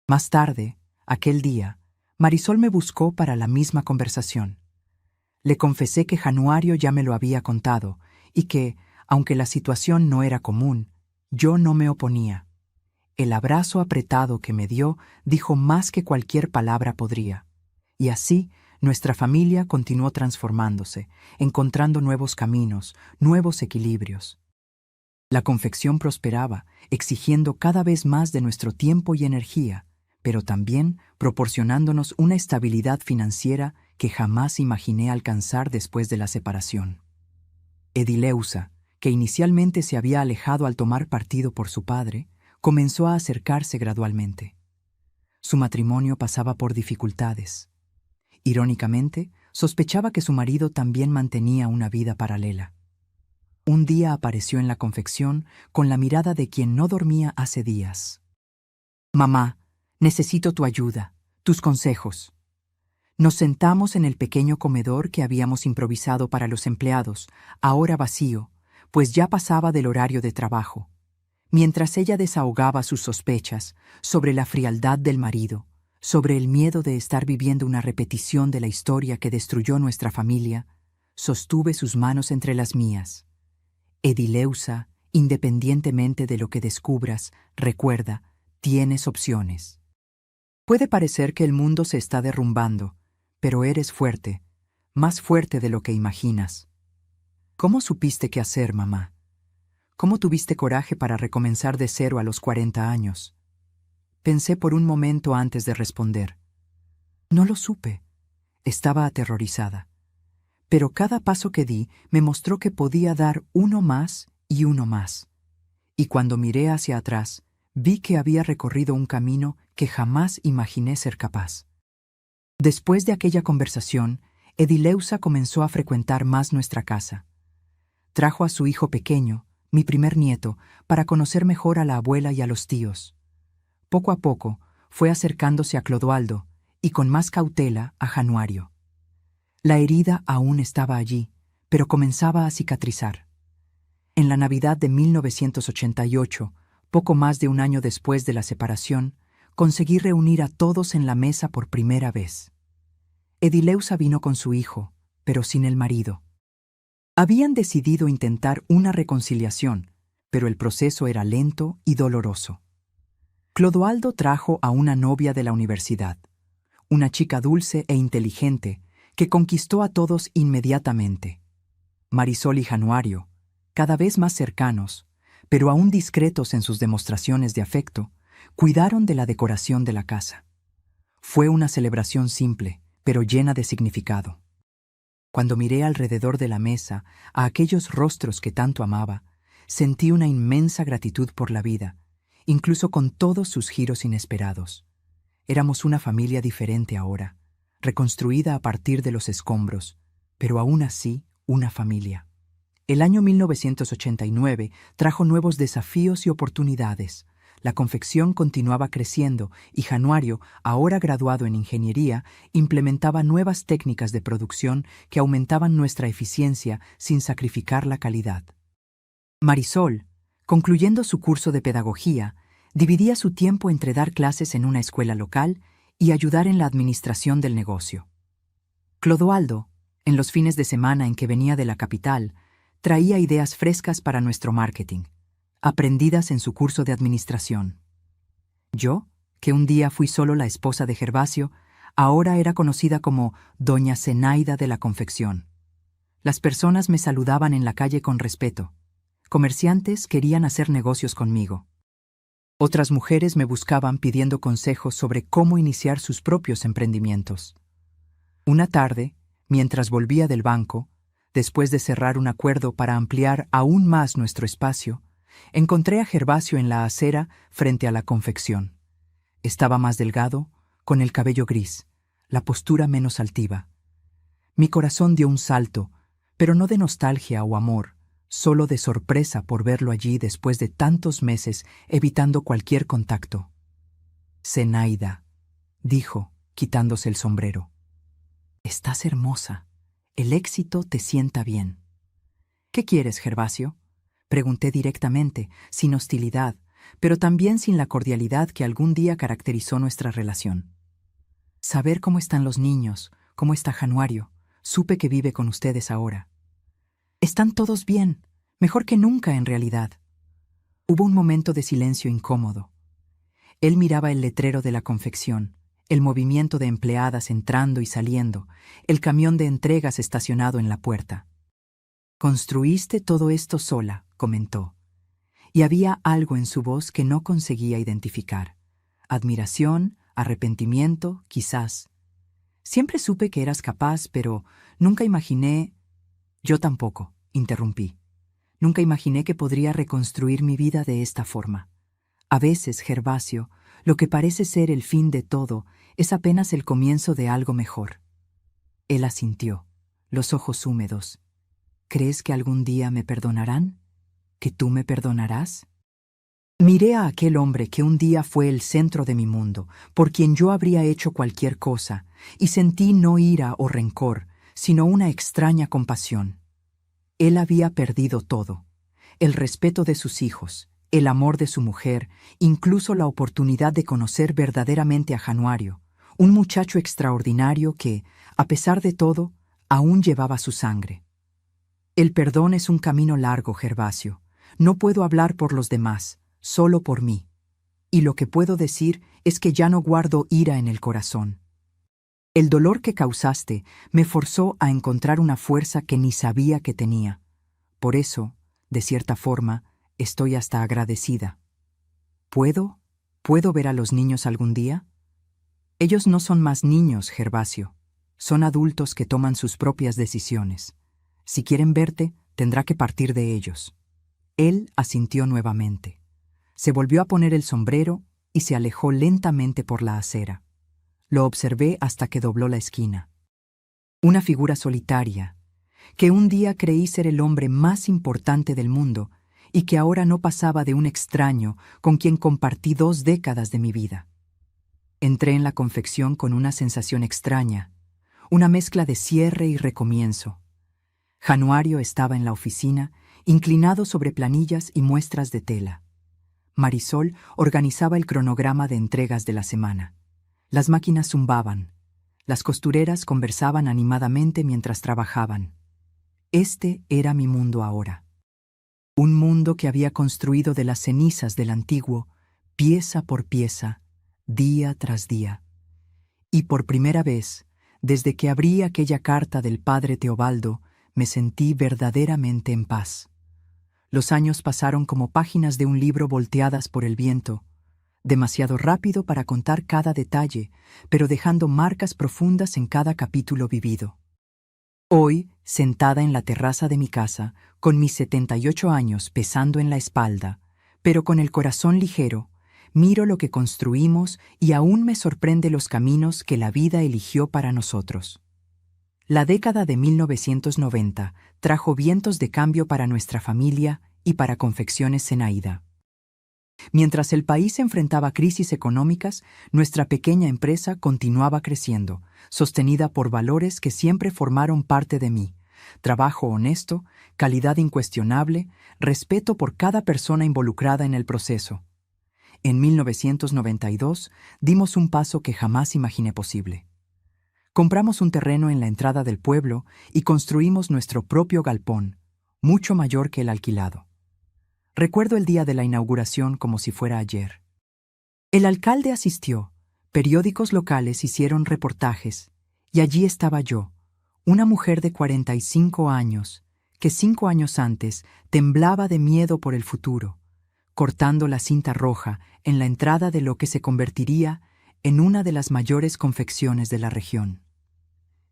Más tarde, aquel día, Marisol me buscó para la misma conversación. Le confesé que Januario ya me lo había contado y que, aunque la situación no era común, yo no me oponía. El abrazo apretado que me dio dijo más que cualquier palabra podría. Y así, nuestra familia continuó transformándose, encontrando nuevos caminos, nuevos equilibrios. La confección prosperaba, exigiendo cada vez más de nuestro tiempo y energía, pero también proporcionándonos una estabilidad financiera que jamás imaginé alcanzar después de la separación. Edileusa, que inicialmente se había alejado al tomar partido por su padre, comenzó a acercarse gradualmente. Su matrimonio pasaba por dificultades. Irónicamente, sospechaba que su marido también mantenía una vida paralela. Un día apareció en la confección con la mirada de quien no dormía hace días. «Mamá, necesito tu ayuda, tus consejos». Nos sentamos en el pequeño comedor que habíamos improvisado para los empleados, ahora vacío, pues ya pasaba del horario de trabajo. Mientras ella desahogaba sus sospechas sobre la frialdad del marido, sobre el miedo de estar viviendo una repetición de la historia que destruyó nuestra familia, sostuve sus manos entre las mías. Edileusa, independientemente de lo que descubras, recuerda, tienes opciones. Puede parecer que el mundo se está derrumbando, pero eres fuerte, más fuerte de lo que imaginas. ¿Cómo supiste qué hacer, mamá? ¿Cómo tuviste coraje para recomenzar de cero a los 40 años? Pensé por un momento antes de responder. No lo supe. Estaba aterrorizada. Pero cada paso que di me mostró que podía dar uno más y uno más. Y cuando miré hacia atrás, vi que había recorrido un camino que jamás imaginé ser capaz. Después de aquella conversación, Edileusa comenzó a frecuentar más nuestra casa. Trajo a su hijo pequeño, mi primer nieto, para conocer mejor a la abuela y a los tíos. Poco a poco, fue acercándose a Clodoaldo y con más cautela a Januario. La herida aún estaba allí, pero comenzaba a cicatrizar. En la Navidad de 1988, poco más de un año después de la separación, conseguí reunir a todos en la mesa por primera vez. Edileusa vino con su hijo, pero sin el marido. Habían decidido intentar una reconciliación, pero el proceso era lento y doloroso. Clodoaldo trajo a una novia de la universidad, una chica dulce e inteligente que conquistó a todos inmediatamente. Marisol y Januario, cada vez más cercanos, pero aún discretos en sus demostraciones de afecto, cuidaron de la decoración de la casa. Fue una celebración simple, pero llena de significado. Cuando miré alrededor de la mesa a aquellos rostros que tanto amaba, sentí una inmensa gratitud por la vida, incluso con todos sus giros inesperados. Éramos una familia diferente ahora, reconstruida a partir de los escombros, pero aún así una familia. El año 1989 trajo nuevos desafíos y oportunidades. La confección continuaba creciendo y Januario, ahora graduado en ingeniería, implementaba nuevas técnicas de producción que aumentaban nuestra eficiencia sin sacrificar la calidad. Marisol, Concluyendo su curso de pedagogía, dividía su tiempo entre dar clases en una escuela local y ayudar en la administración del negocio. Clodoaldo, en los fines de semana en que venía de la capital, traía ideas frescas para nuestro marketing, aprendidas en su curso de administración. Yo, que un día fui solo la esposa de Gervasio, ahora era conocida como Doña Zenaida de la Confección. Las personas me saludaban en la calle con respeto. Comerciantes querían hacer negocios conmigo. Otras mujeres me buscaban pidiendo consejos sobre cómo iniciar sus propios emprendimientos. Una tarde, mientras volvía del banco, después de cerrar un acuerdo para ampliar aún más nuestro espacio, encontré a Gervasio en la acera frente a la confección. Estaba más delgado, con el cabello gris, la postura menos altiva. Mi corazón dio un salto, pero no de nostalgia o amor, solo de sorpresa por verlo allí después de tantos meses evitando cualquier contacto. «Zenaida», dijo, quitándose el sombrero. «Estás hermosa. El éxito te sienta bien». «¿Qué quieres, Gervasio?», pregunté directamente, sin hostilidad, pero también sin la cordialidad que algún día caracterizó nuestra relación. «Saber cómo están los niños, cómo está Januario. Supe que vive con ustedes ahora». «Están todos bien, mejor que nunca en realidad». Hubo un momento de silencio incómodo. Él miraba el letrero de la confección, el movimiento de empleadas entrando y saliendo, el camión de entregas estacionado en la puerta. «Construiste todo esto sola», comentó, y había algo en su voz que no conseguía identificar. Admiración, arrepentimiento, quizás. «Siempre supe que eras capaz, pero nunca imaginé...». «Yo tampoco», interrumpí. «Nunca imaginé que podría reconstruir mi vida de esta forma. A veces, Gervasio, lo que parece ser el fin de todo es apenas el comienzo de algo mejor». Él asintió, los ojos húmedos. «¿Crees que algún día me perdonarán? ¿Que tú me perdonarás?». Miré a aquel hombre que un día fue el centro de mi mundo, por quien yo habría hecho cualquier cosa, y sentí no ira o rencor, sino una extraña compasión. Él había perdido todo: el respeto de sus hijos, el amor de su mujer, incluso la oportunidad de conocer verdaderamente a Januario, un muchacho extraordinario que, a pesar de todo, aún llevaba su sangre. «El perdón es un camino largo, Gervasio. No puedo hablar por los demás, solo por mí. Y lo que puedo decir es que ya no guardo ira en el corazón. El dolor que causaste me forzó a encontrar una fuerza que ni sabía que tenía. Por eso, de cierta forma, estoy hasta agradecida. ¿Puedo ver a los niños algún día?». «Ellos no son más niños, Gervasio. Son adultos que toman sus propias decisiones. Si quieren verte, tendrá que partir de ellos». Él asintió nuevamente. Se volvió a poner el sombrero y se alejó lentamente por la acera. Lo observé hasta que dobló la esquina. Una figura solitaria, que un día creí ser el hombre más importante del mundo y que ahora no pasaba de un extraño con quien compartí 2 décadas de mi vida. Entré en la confección con una sensación extraña, una mezcla de cierre y recomienzo. Januario estaba en la oficina, inclinado sobre planillas y muestras de tela. Marisol organizaba el cronograma de entregas de la semana. Las máquinas zumbaban. Las costureras conversaban animadamente mientras trabajaban. Este era mi mundo ahora. Un mundo que había construido de las cenizas del antiguo, pieza por pieza, día tras día. Y por primera vez, desde que abrí aquella carta del padre Teobaldo, me sentí verdaderamente en paz. Los años pasaron como páginas de un libro volteadas por el viento, demasiado rápido para contar cada detalle, pero dejando marcas profundas en cada capítulo vivido. Hoy, sentada en la terraza de mi casa, con mis 78 años pesando en la espalda, pero con el corazón ligero, miro lo que construimos y aún me sorprende los caminos que la vida eligió para nosotros. La década de 1990 trajo vientos de cambio para nuestra familia y para Confecciones Zenaida. Mientras el país enfrentaba crisis económicas, nuestra pequeña empresa continuaba creciendo, sostenida por valores que siempre formaron parte de mí: trabajo honesto, calidad incuestionable, respeto por cada persona involucrada en el proceso. En 1992 dimos un paso que jamás imaginé posible. Compramos un terreno en la entrada del pueblo y construimos nuestro propio galpón, mucho mayor que el alquilado. Recuerdo el día de la inauguración como si fuera ayer. El alcalde asistió, periódicos locales hicieron reportajes, y allí estaba yo, una mujer de 45 años, que 5 años antes temblaba de miedo por el futuro, cortando la cinta roja en la entrada de lo que se convertiría en una de las mayores confecciones de la región.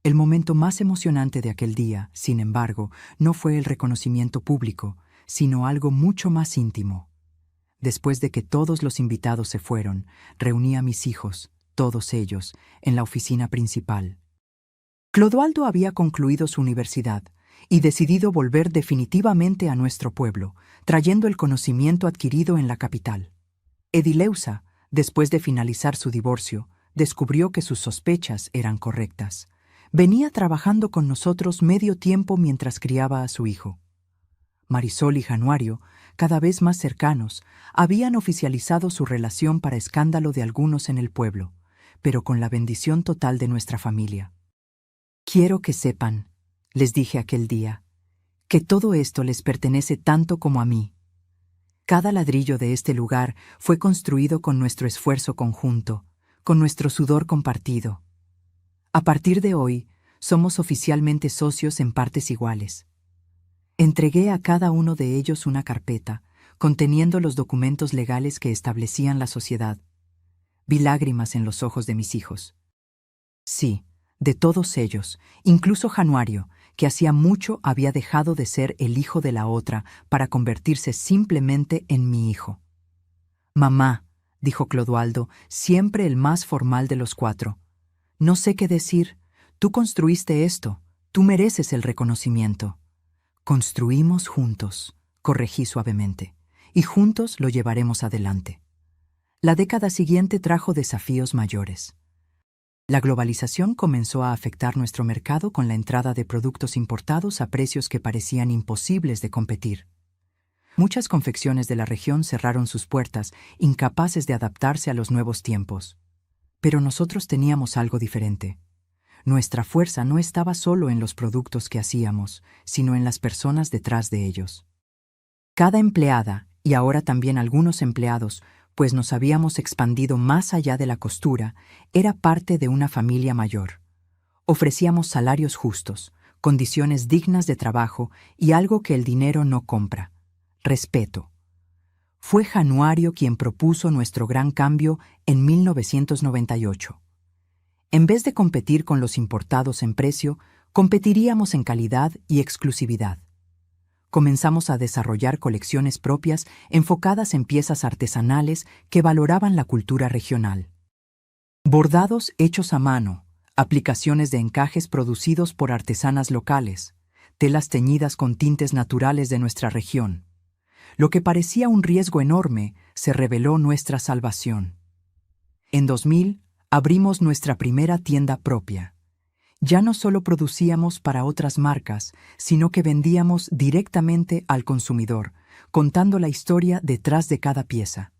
El momento más emocionante de aquel día, sin embargo, no fue el reconocimiento público, sino algo mucho más íntimo. Después de que todos los invitados se fueron, reuní a mis hijos, todos ellos, en la oficina principal. Clodoaldo había concluido su universidad y decidido volver definitivamente a nuestro pueblo, trayendo el conocimiento adquirido en la capital. Edileuza, después de finalizar su divorcio, descubrió que sus sospechas eran correctas. Venía trabajando con nosotros medio tiempo mientras criaba a su hijo. Marisol y Januario, cada vez más cercanos, habían oficializado su relación para escándalo de algunos en el pueblo, pero con la bendición total de nuestra familia. Quiero que sepan, les dije aquel día, que todo esto les pertenece tanto como a mí. Cada ladrillo de este lugar fue construido con nuestro esfuerzo conjunto, con nuestro sudor compartido. A partir de hoy, somos oficialmente socios en partes iguales. Entregué a cada uno de ellos una carpeta, conteniendo los documentos legales que establecían la sociedad. Vi lágrimas en los ojos de mis hijos. Sí, de todos ellos, incluso Januario, que hacía mucho había dejado de ser el hijo de la otra para convertirse simplemente en mi hijo. «Mamá», dijo Clodoaldo, siempre el más formal de los cuatro, «no sé qué decir. Tú construiste esto. Tú mereces el reconocimiento». «Construimos juntos», corregí suavemente, «y juntos lo llevaremos adelante». La década siguiente trajo desafíos mayores. La globalización comenzó a afectar nuestro mercado con la entrada de productos importados a precios que parecían imposibles de competir. Muchas confecciones de la región cerraron sus puertas, incapaces de adaptarse a los nuevos tiempos. Pero nosotros teníamos algo diferente. Nuestra fuerza no estaba solo en los productos que hacíamos, sino en las personas detrás de ellos. Cada empleada, y ahora también algunos empleados, pues nos habíamos expandido más allá de la costura, era parte de una familia mayor. Ofrecíamos salarios justos, condiciones dignas de trabajo y algo que el dinero no compra: respeto. Fue Januario quien propuso nuestro gran cambio en 1998. En vez de competir con los importados en precio, competiríamos en calidad y exclusividad. Comenzamos a desarrollar colecciones propias enfocadas en piezas artesanales que valoraban la cultura regional. Bordados hechos a mano, aplicaciones de encajes producidos por artesanas locales, telas teñidas con tintes naturales de nuestra región. Lo que parecía un riesgo enorme se reveló nuestra salvación. En 2000 abrimos nuestra primera tienda propia. Ya no solo producíamos para otras marcas, sino que vendíamos directamente al consumidor, contando la historia detrás de cada pieza.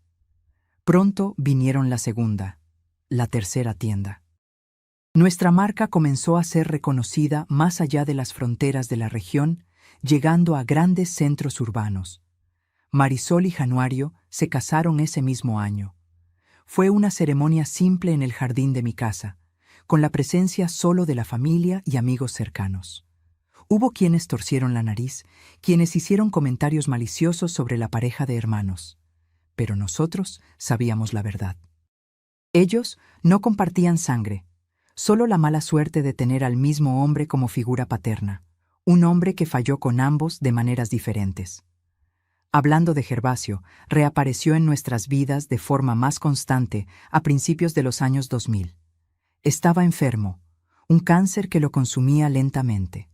Pronto vinieron la segunda, la tercera tienda. Nuestra marca comenzó a ser reconocida más allá de las fronteras de la región, llegando a grandes centros urbanos. Marisol y Januario se casaron ese mismo año. Fue una ceremonia simple en el jardín de mi casa, con la presencia solo de la familia y amigos cercanos. Hubo quienes torcieron la nariz, quienes hicieron comentarios maliciosos sobre la pareja de hermanos, pero nosotros sabíamos la verdad. Ellos no compartían sangre, solo la mala suerte de tener al mismo hombre como figura paterna, un hombre que falló con ambos de maneras diferentes. Hablando de Gervasio, reapareció en nuestras vidas de forma más constante a principios de los años 2000. Estaba enfermo, un cáncer que lo consumía lentamente.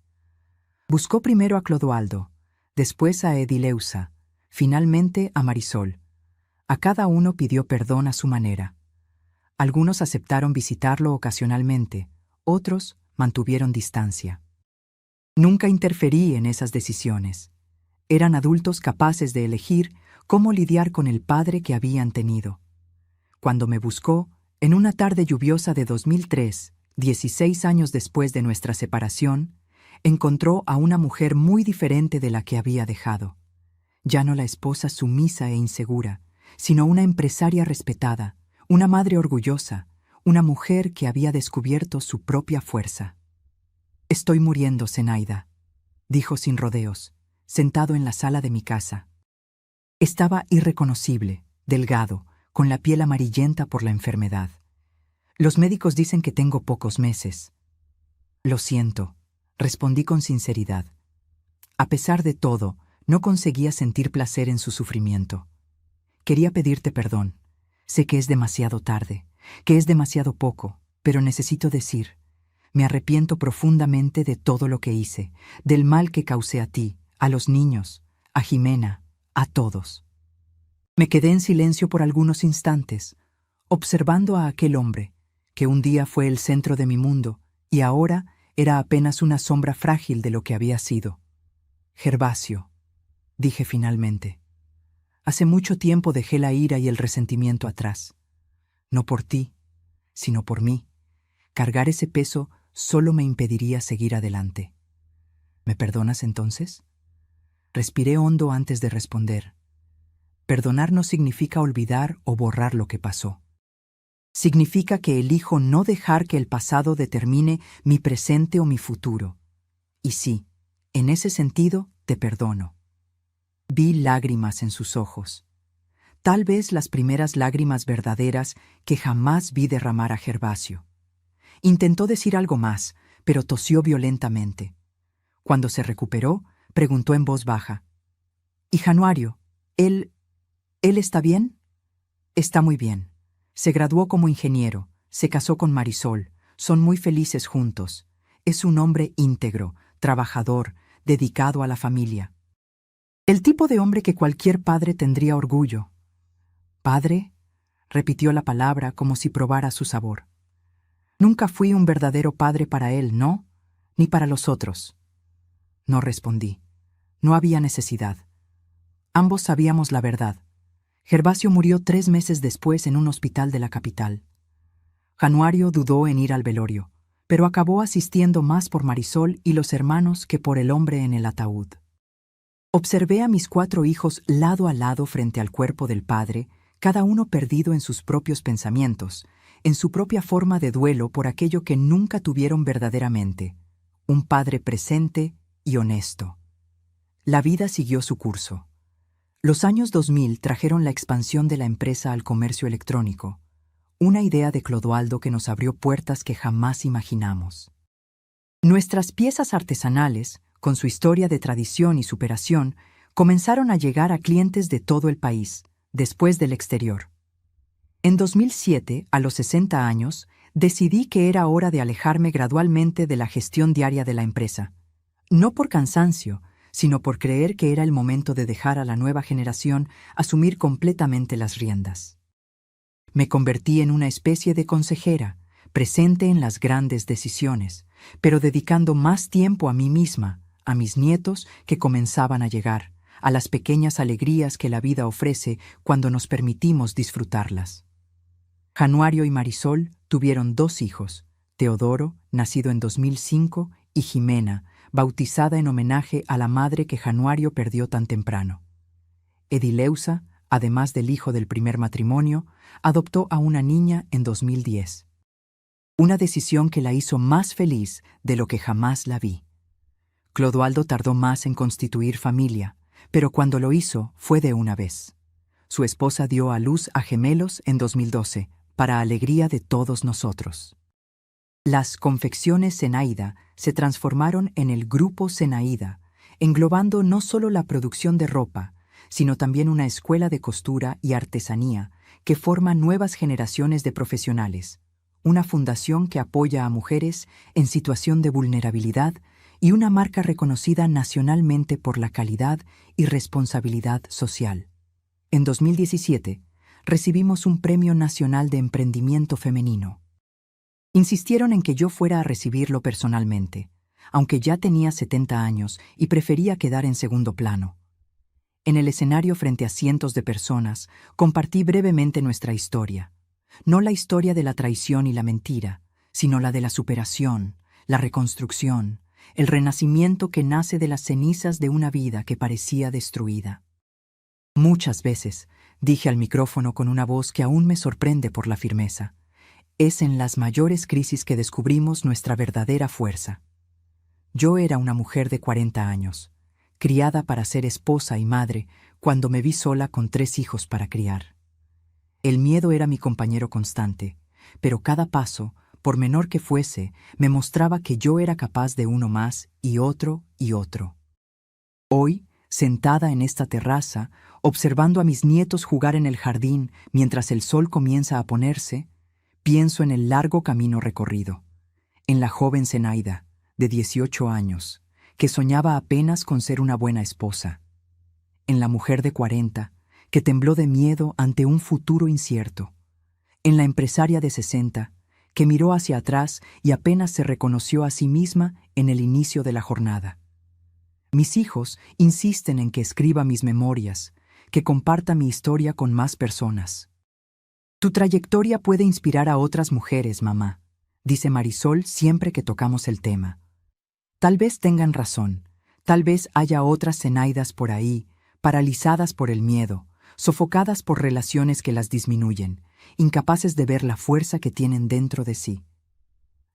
Buscó primero a Clodoaldo, después a Edileuza, finalmente a Marisol. A cada uno pidió perdón a su manera. Algunos aceptaron visitarlo ocasionalmente, otros mantuvieron distancia. Nunca interferí en esas decisiones. Eran adultos capaces de elegir cómo lidiar con el padre que habían tenido. Cuando me buscó, en una tarde lluviosa de 2003, 16 años después de nuestra separación, encontró a una mujer muy diferente de la que había dejado. Ya no la esposa sumisa e insegura, sino una empresaria respetada, una madre orgullosa, una mujer que había descubierto su propia fuerza. «Estoy muriendo, Zenaida», dijo sin rodeos, sentado en la sala de mi casa. Estaba irreconocible, delgado, con la piel amarillenta por la enfermedad. «Los médicos dicen que tengo pocos meses». «Lo siento», respondí con sinceridad. A pesar de todo, no conseguía sentir placer en su sufrimiento. «Quería pedirte perdón. Sé que es demasiado tarde, que es demasiado poco, pero necesito decir, me arrepiento profundamente de todo lo que hice, del mal que causé a ti, a los niños, a Jimena, a todos». Me quedé en silencio por algunos instantes, observando a aquel hombre, que un día fue el centro de mi mundo y ahora era apenas una sombra frágil de lo que había sido. «Gervasio», dije finalmente, «hace mucho tiempo dejé la ira y el resentimiento atrás. No por ti, sino por mí. Cargar ese peso solo me impediría seguir adelante. ¿Me perdonas entonces?» Respiré hondo antes de responder. Perdonar no significa olvidar o borrar lo que pasó. Significa que elijo no dejar que el pasado determine mi presente o mi futuro. Y sí, en ese sentido, te perdono. Vi lágrimas en sus ojos. Tal vez las primeras lágrimas verdaderas que jamás vi derramar a Gervasio. Intentó decir algo más, pero tosió violentamente. Cuando se recuperó, preguntó en voz baja: «¿Y Januario? ¿Él está bien?» «Está muy bien. Se graduó como ingeniero, se casó con Marisol, son muy felices juntos. Es un hombre íntegro, trabajador, dedicado a la familia. El tipo de hombre que cualquier padre tendría orgullo». «¿Padre?», repitió la palabra como si probara su sabor. «Nunca fui un verdadero padre para él, ¿no? Ni para los otros». No respondí. No había necesidad. Ambos sabíamos la verdad. Gervasio murió 3 meses después en un hospital de la capital. Januario dudó en ir al velorio, pero acabó asistiendo más por Marisol y los hermanos que por el hombre en el ataúd. Observé a mis 4 hijos lado a lado frente al cuerpo del padre, cada uno perdido en sus propios pensamientos, en su propia forma de duelo por aquello que nunca tuvieron verdaderamente, un padre presente y honesto. La vida siguió su curso. Los años 2000 trajeron la expansión de la empresa al comercio electrónico, una idea de Clodoaldo que nos abrió puertas que jamás imaginamos. Nuestras piezas artesanales, con su historia de tradición y superación, comenzaron a llegar a clientes de todo el país, después del exterior. En 2007, a los 60 años, decidí que era hora de alejarme gradualmente de la gestión diaria de la empresa. No por cansancio, sino por creer que era el momento de dejar a la nueva generación asumir completamente las riendas. Me convertí en una especie de consejera, presente en las grandes decisiones, pero dedicando más tiempo a mí misma, a mis nietos que comenzaban a llegar, a las pequeñas alegrías que la vida ofrece cuando nos permitimos disfrutarlas. Januario y Marisol tuvieron 2 hijos, Teodoro, nacido en 2005, y Jimena, bautizada en homenaje a la madre que Januario perdió tan temprano. Edileusa, además del hijo del primer matrimonio, adoptó a una niña en 2010. Una decisión que la hizo más feliz de lo que jamás la vi. Clodoaldo tardó más en constituir familia, pero cuando lo hizo fue de una vez. Su esposa dio a luz a gemelos en 2012, para alegría de todos nosotros. Las confecciones Zenaida se transformaron en el Grupo Zenaida, englobando no solo la producción de ropa, sino también una escuela de costura y artesanía que forma nuevas generaciones de profesionales, una fundación que apoya a mujeres en situación de vulnerabilidad y una marca reconocida nacionalmente por la calidad y responsabilidad social. En 2017, recibimos un Premio Nacional de Emprendimiento Femenino. Insistieron en que yo fuera a recibirlo personalmente, aunque ya tenía 70 años y prefería quedar en segundo plano. En el escenario frente a cientos de personas, compartí brevemente nuestra historia. No la historia de la traición y la mentira, sino la de la superación, la reconstrucción, el renacimiento que nace de las cenizas de una vida que parecía destruida. Muchas veces, dije al micrófono con una voz que aún me sorprende por la firmeza, es en las mayores crisis que descubrimos nuestra verdadera fuerza. Yo era una mujer de 40 años, criada para ser esposa y madre cuando me vi sola con 3 hijos para criar. El miedo era mi compañero constante, pero cada paso, por menor que fuese, me mostraba que yo era capaz de uno más y otro y otro. Hoy, sentada en esta terraza, observando a mis nietos jugar en el jardín mientras el sol comienza a ponerse, pienso en el largo camino recorrido, en la joven Zenaida, de 18 años, que soñaba apenas con ser una buena esposa, en la mujer de 40, que tembló de miedo ante un futuro incierto, en la empresaria de 60, que miró hacia atrás y apenas se reconoció a sí misma en el inicio de la jornada. Mis hijos insisten en que escriba mis memorias, que comparta mi historia con más personas. Tu trayectoria puede inspirar a otras mujeres, mamá, dice Marisol siempre que tocamos el tema. Tal vez tengan razón, tal vez haya otras Zenaidas por ahí, paralizadas por el miedo, sofocadas por relaciones que las disminuyen, incapaces de ver la fuerza que tienen dentro de sí.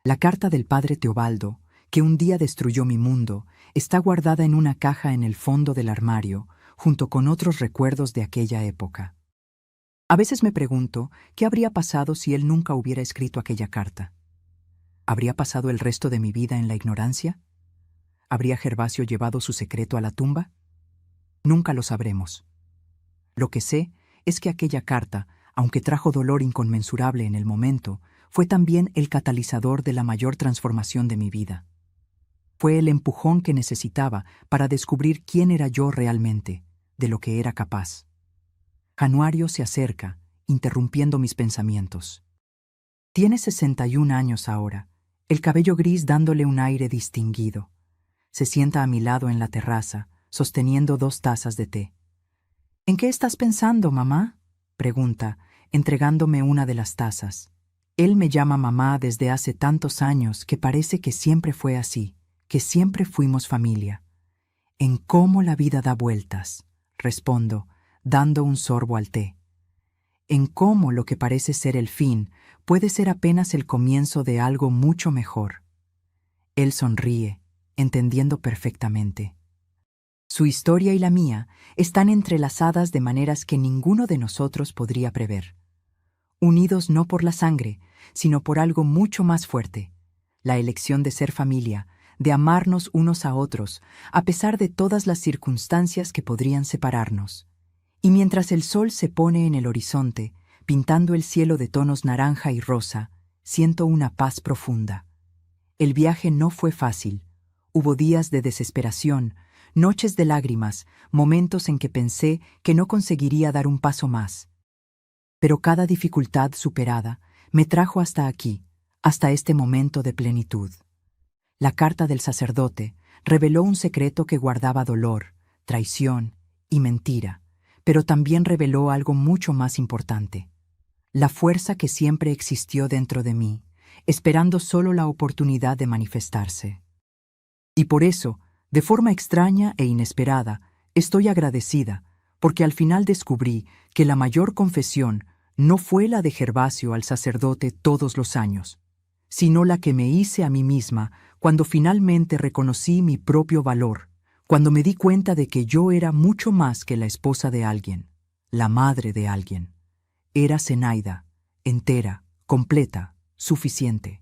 La carta del padre Teobaldo, que un día destruyó mi mundo, está guardada en una caja en el fondo del armario, junto con otros recuerdos de aquella época. A veces me pregunto qué habría pasado si él nunca hubiera escrito aquella carta. ¿Habría pasado el resto de mi vida en la ignorancia? ¿Habría Gervasio llevado su secreto a la tumba? Nunca lo sabremos. Lo que sé es que aquella carta, aunque trajo dolor inconmensurable en el momento, fue también el catalizador de la mayor transformación de mi vida. Fue el empujón que necesitaba para descubrir quién era yo realmente, de lo que era capaz. Januario se acerca, interrumpiendo mis pensamientos. Tiene 61 años ahora, el cabello gris dándole un aire distinguido. Se sienta a mi lado en la terraza, sosteniendo 2 tazas de té. ¿En qué estás pensando, mamá?, pregunta, entregándome una de las tazas. Él me llama mamá desde hace tantos años que parece que siempre fue así, que siempre fuimos familia. En cómo la vida da vueltas, respondo, dando un sorbo al té. En cómo lo que parece ser el fin puede ser apenas el comienzo de algo mucho mejor. Él sonríe, entendiendo perfectamente. Su historia y la mía están entrelazadas de maneras que ninguno de nosotros podría prever. Unidos no por la sangre, sino por algo mucho más fuerte, la elección de ser familia, de amarnos unos a otros, a pesar de todas las circunstancias que podrían separarnos. Y mientras el sol se pone en el horizonte, pintando el cielo de tonos naranja y rosa, siento una paz profunda. El viaje no fue fácil. Hubo días de desesperación, noches de lágrimas, momentos en que pensé que no conseguiría dar un paso más. Pero cada dificultad superada me trajo hasta aquí, hasta este momento de plenitud. La carta del sacerdote reveló un secreto que guardaba dolor, traición y mentira, pero también reveló algo mucho más importante. La fuerza que siempre existió dentro de mí, esperando solo la oportunidad de manifestarse. Y por eso, de forma extraña e inesperada, estoy agradecida, porque al final descubrí que la mayor confesión no fue la de Gervasio al sacerdote todos los años, sino la que me hice a mí misma cuando finalmente reconocí mi propio valor, cuando me di cuenta de que yo era mucho más que la esposa de alguien, la madre de alguien. Era Zenaida, entera, completa, suficiente.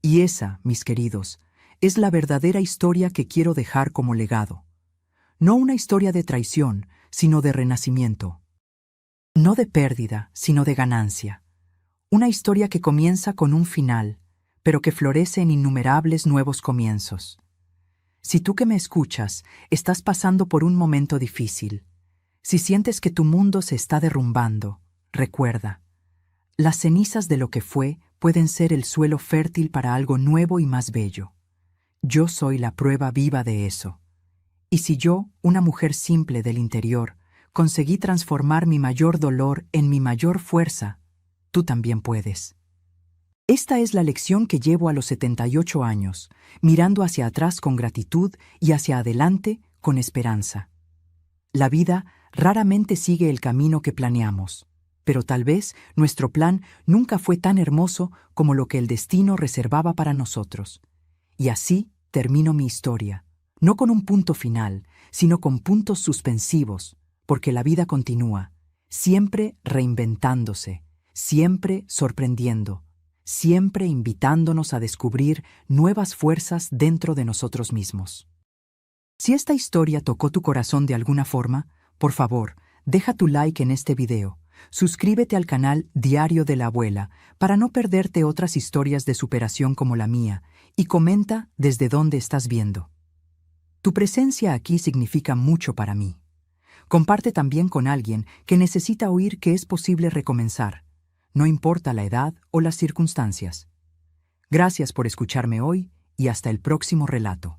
Y esa, mis queridos, es la verdadera historia que quiero dejar como legado. No una historia de traición, sino de renacimiento. No de pérdida, sino de ganancia. Una historia que comienza con un final, pero que florece en innumerables nuevos comienzos. Si tú que me escuchas estás pasando por un momento difícil, si sientes que tu mundo se está derrumbando, recuerda, las cenizas de lo que fue pueden ser el suelo fértil para algo nuevo y más bello. Yo soy la prueba viva de eso. Y si yo, una mujer simple del interior, conseguí transformar mi mayor dolor en mi mayor fuerza, tú también puedes. Esta es la lección que llevo a los 78 años, mirando hacia atrás con gratitud y hacia adelante con esperanza. La vida raramente sigue el camino que planeamos, pero tal vez nuestro plan nunca fue tan hermoso como lo que el destino reservaba para nosotros. Y así termino mi historia, no con un punto final, sino con puntos suspensivos, porque la vida continúa, siempre reinventándose, siempre sorprendiendo, siempre invitándonos a descubrir nuevas fuerzas dentro de nosotros mismos. Si esta historia tocó tu corazón de alguna forma, por favor, deja tu like en este video, suscríbete al canal Diario de la Abuela para no perderte otras historias de superación como la mía y comenta desde dónde estás viendo. Tu presencia aquí significa mucho para mí. Comparte también con alguien que necesita oír que es posible recomenzar, no importa la edad o las circunstancias. Gracias por escucharme hoy y hasta el próximo relato.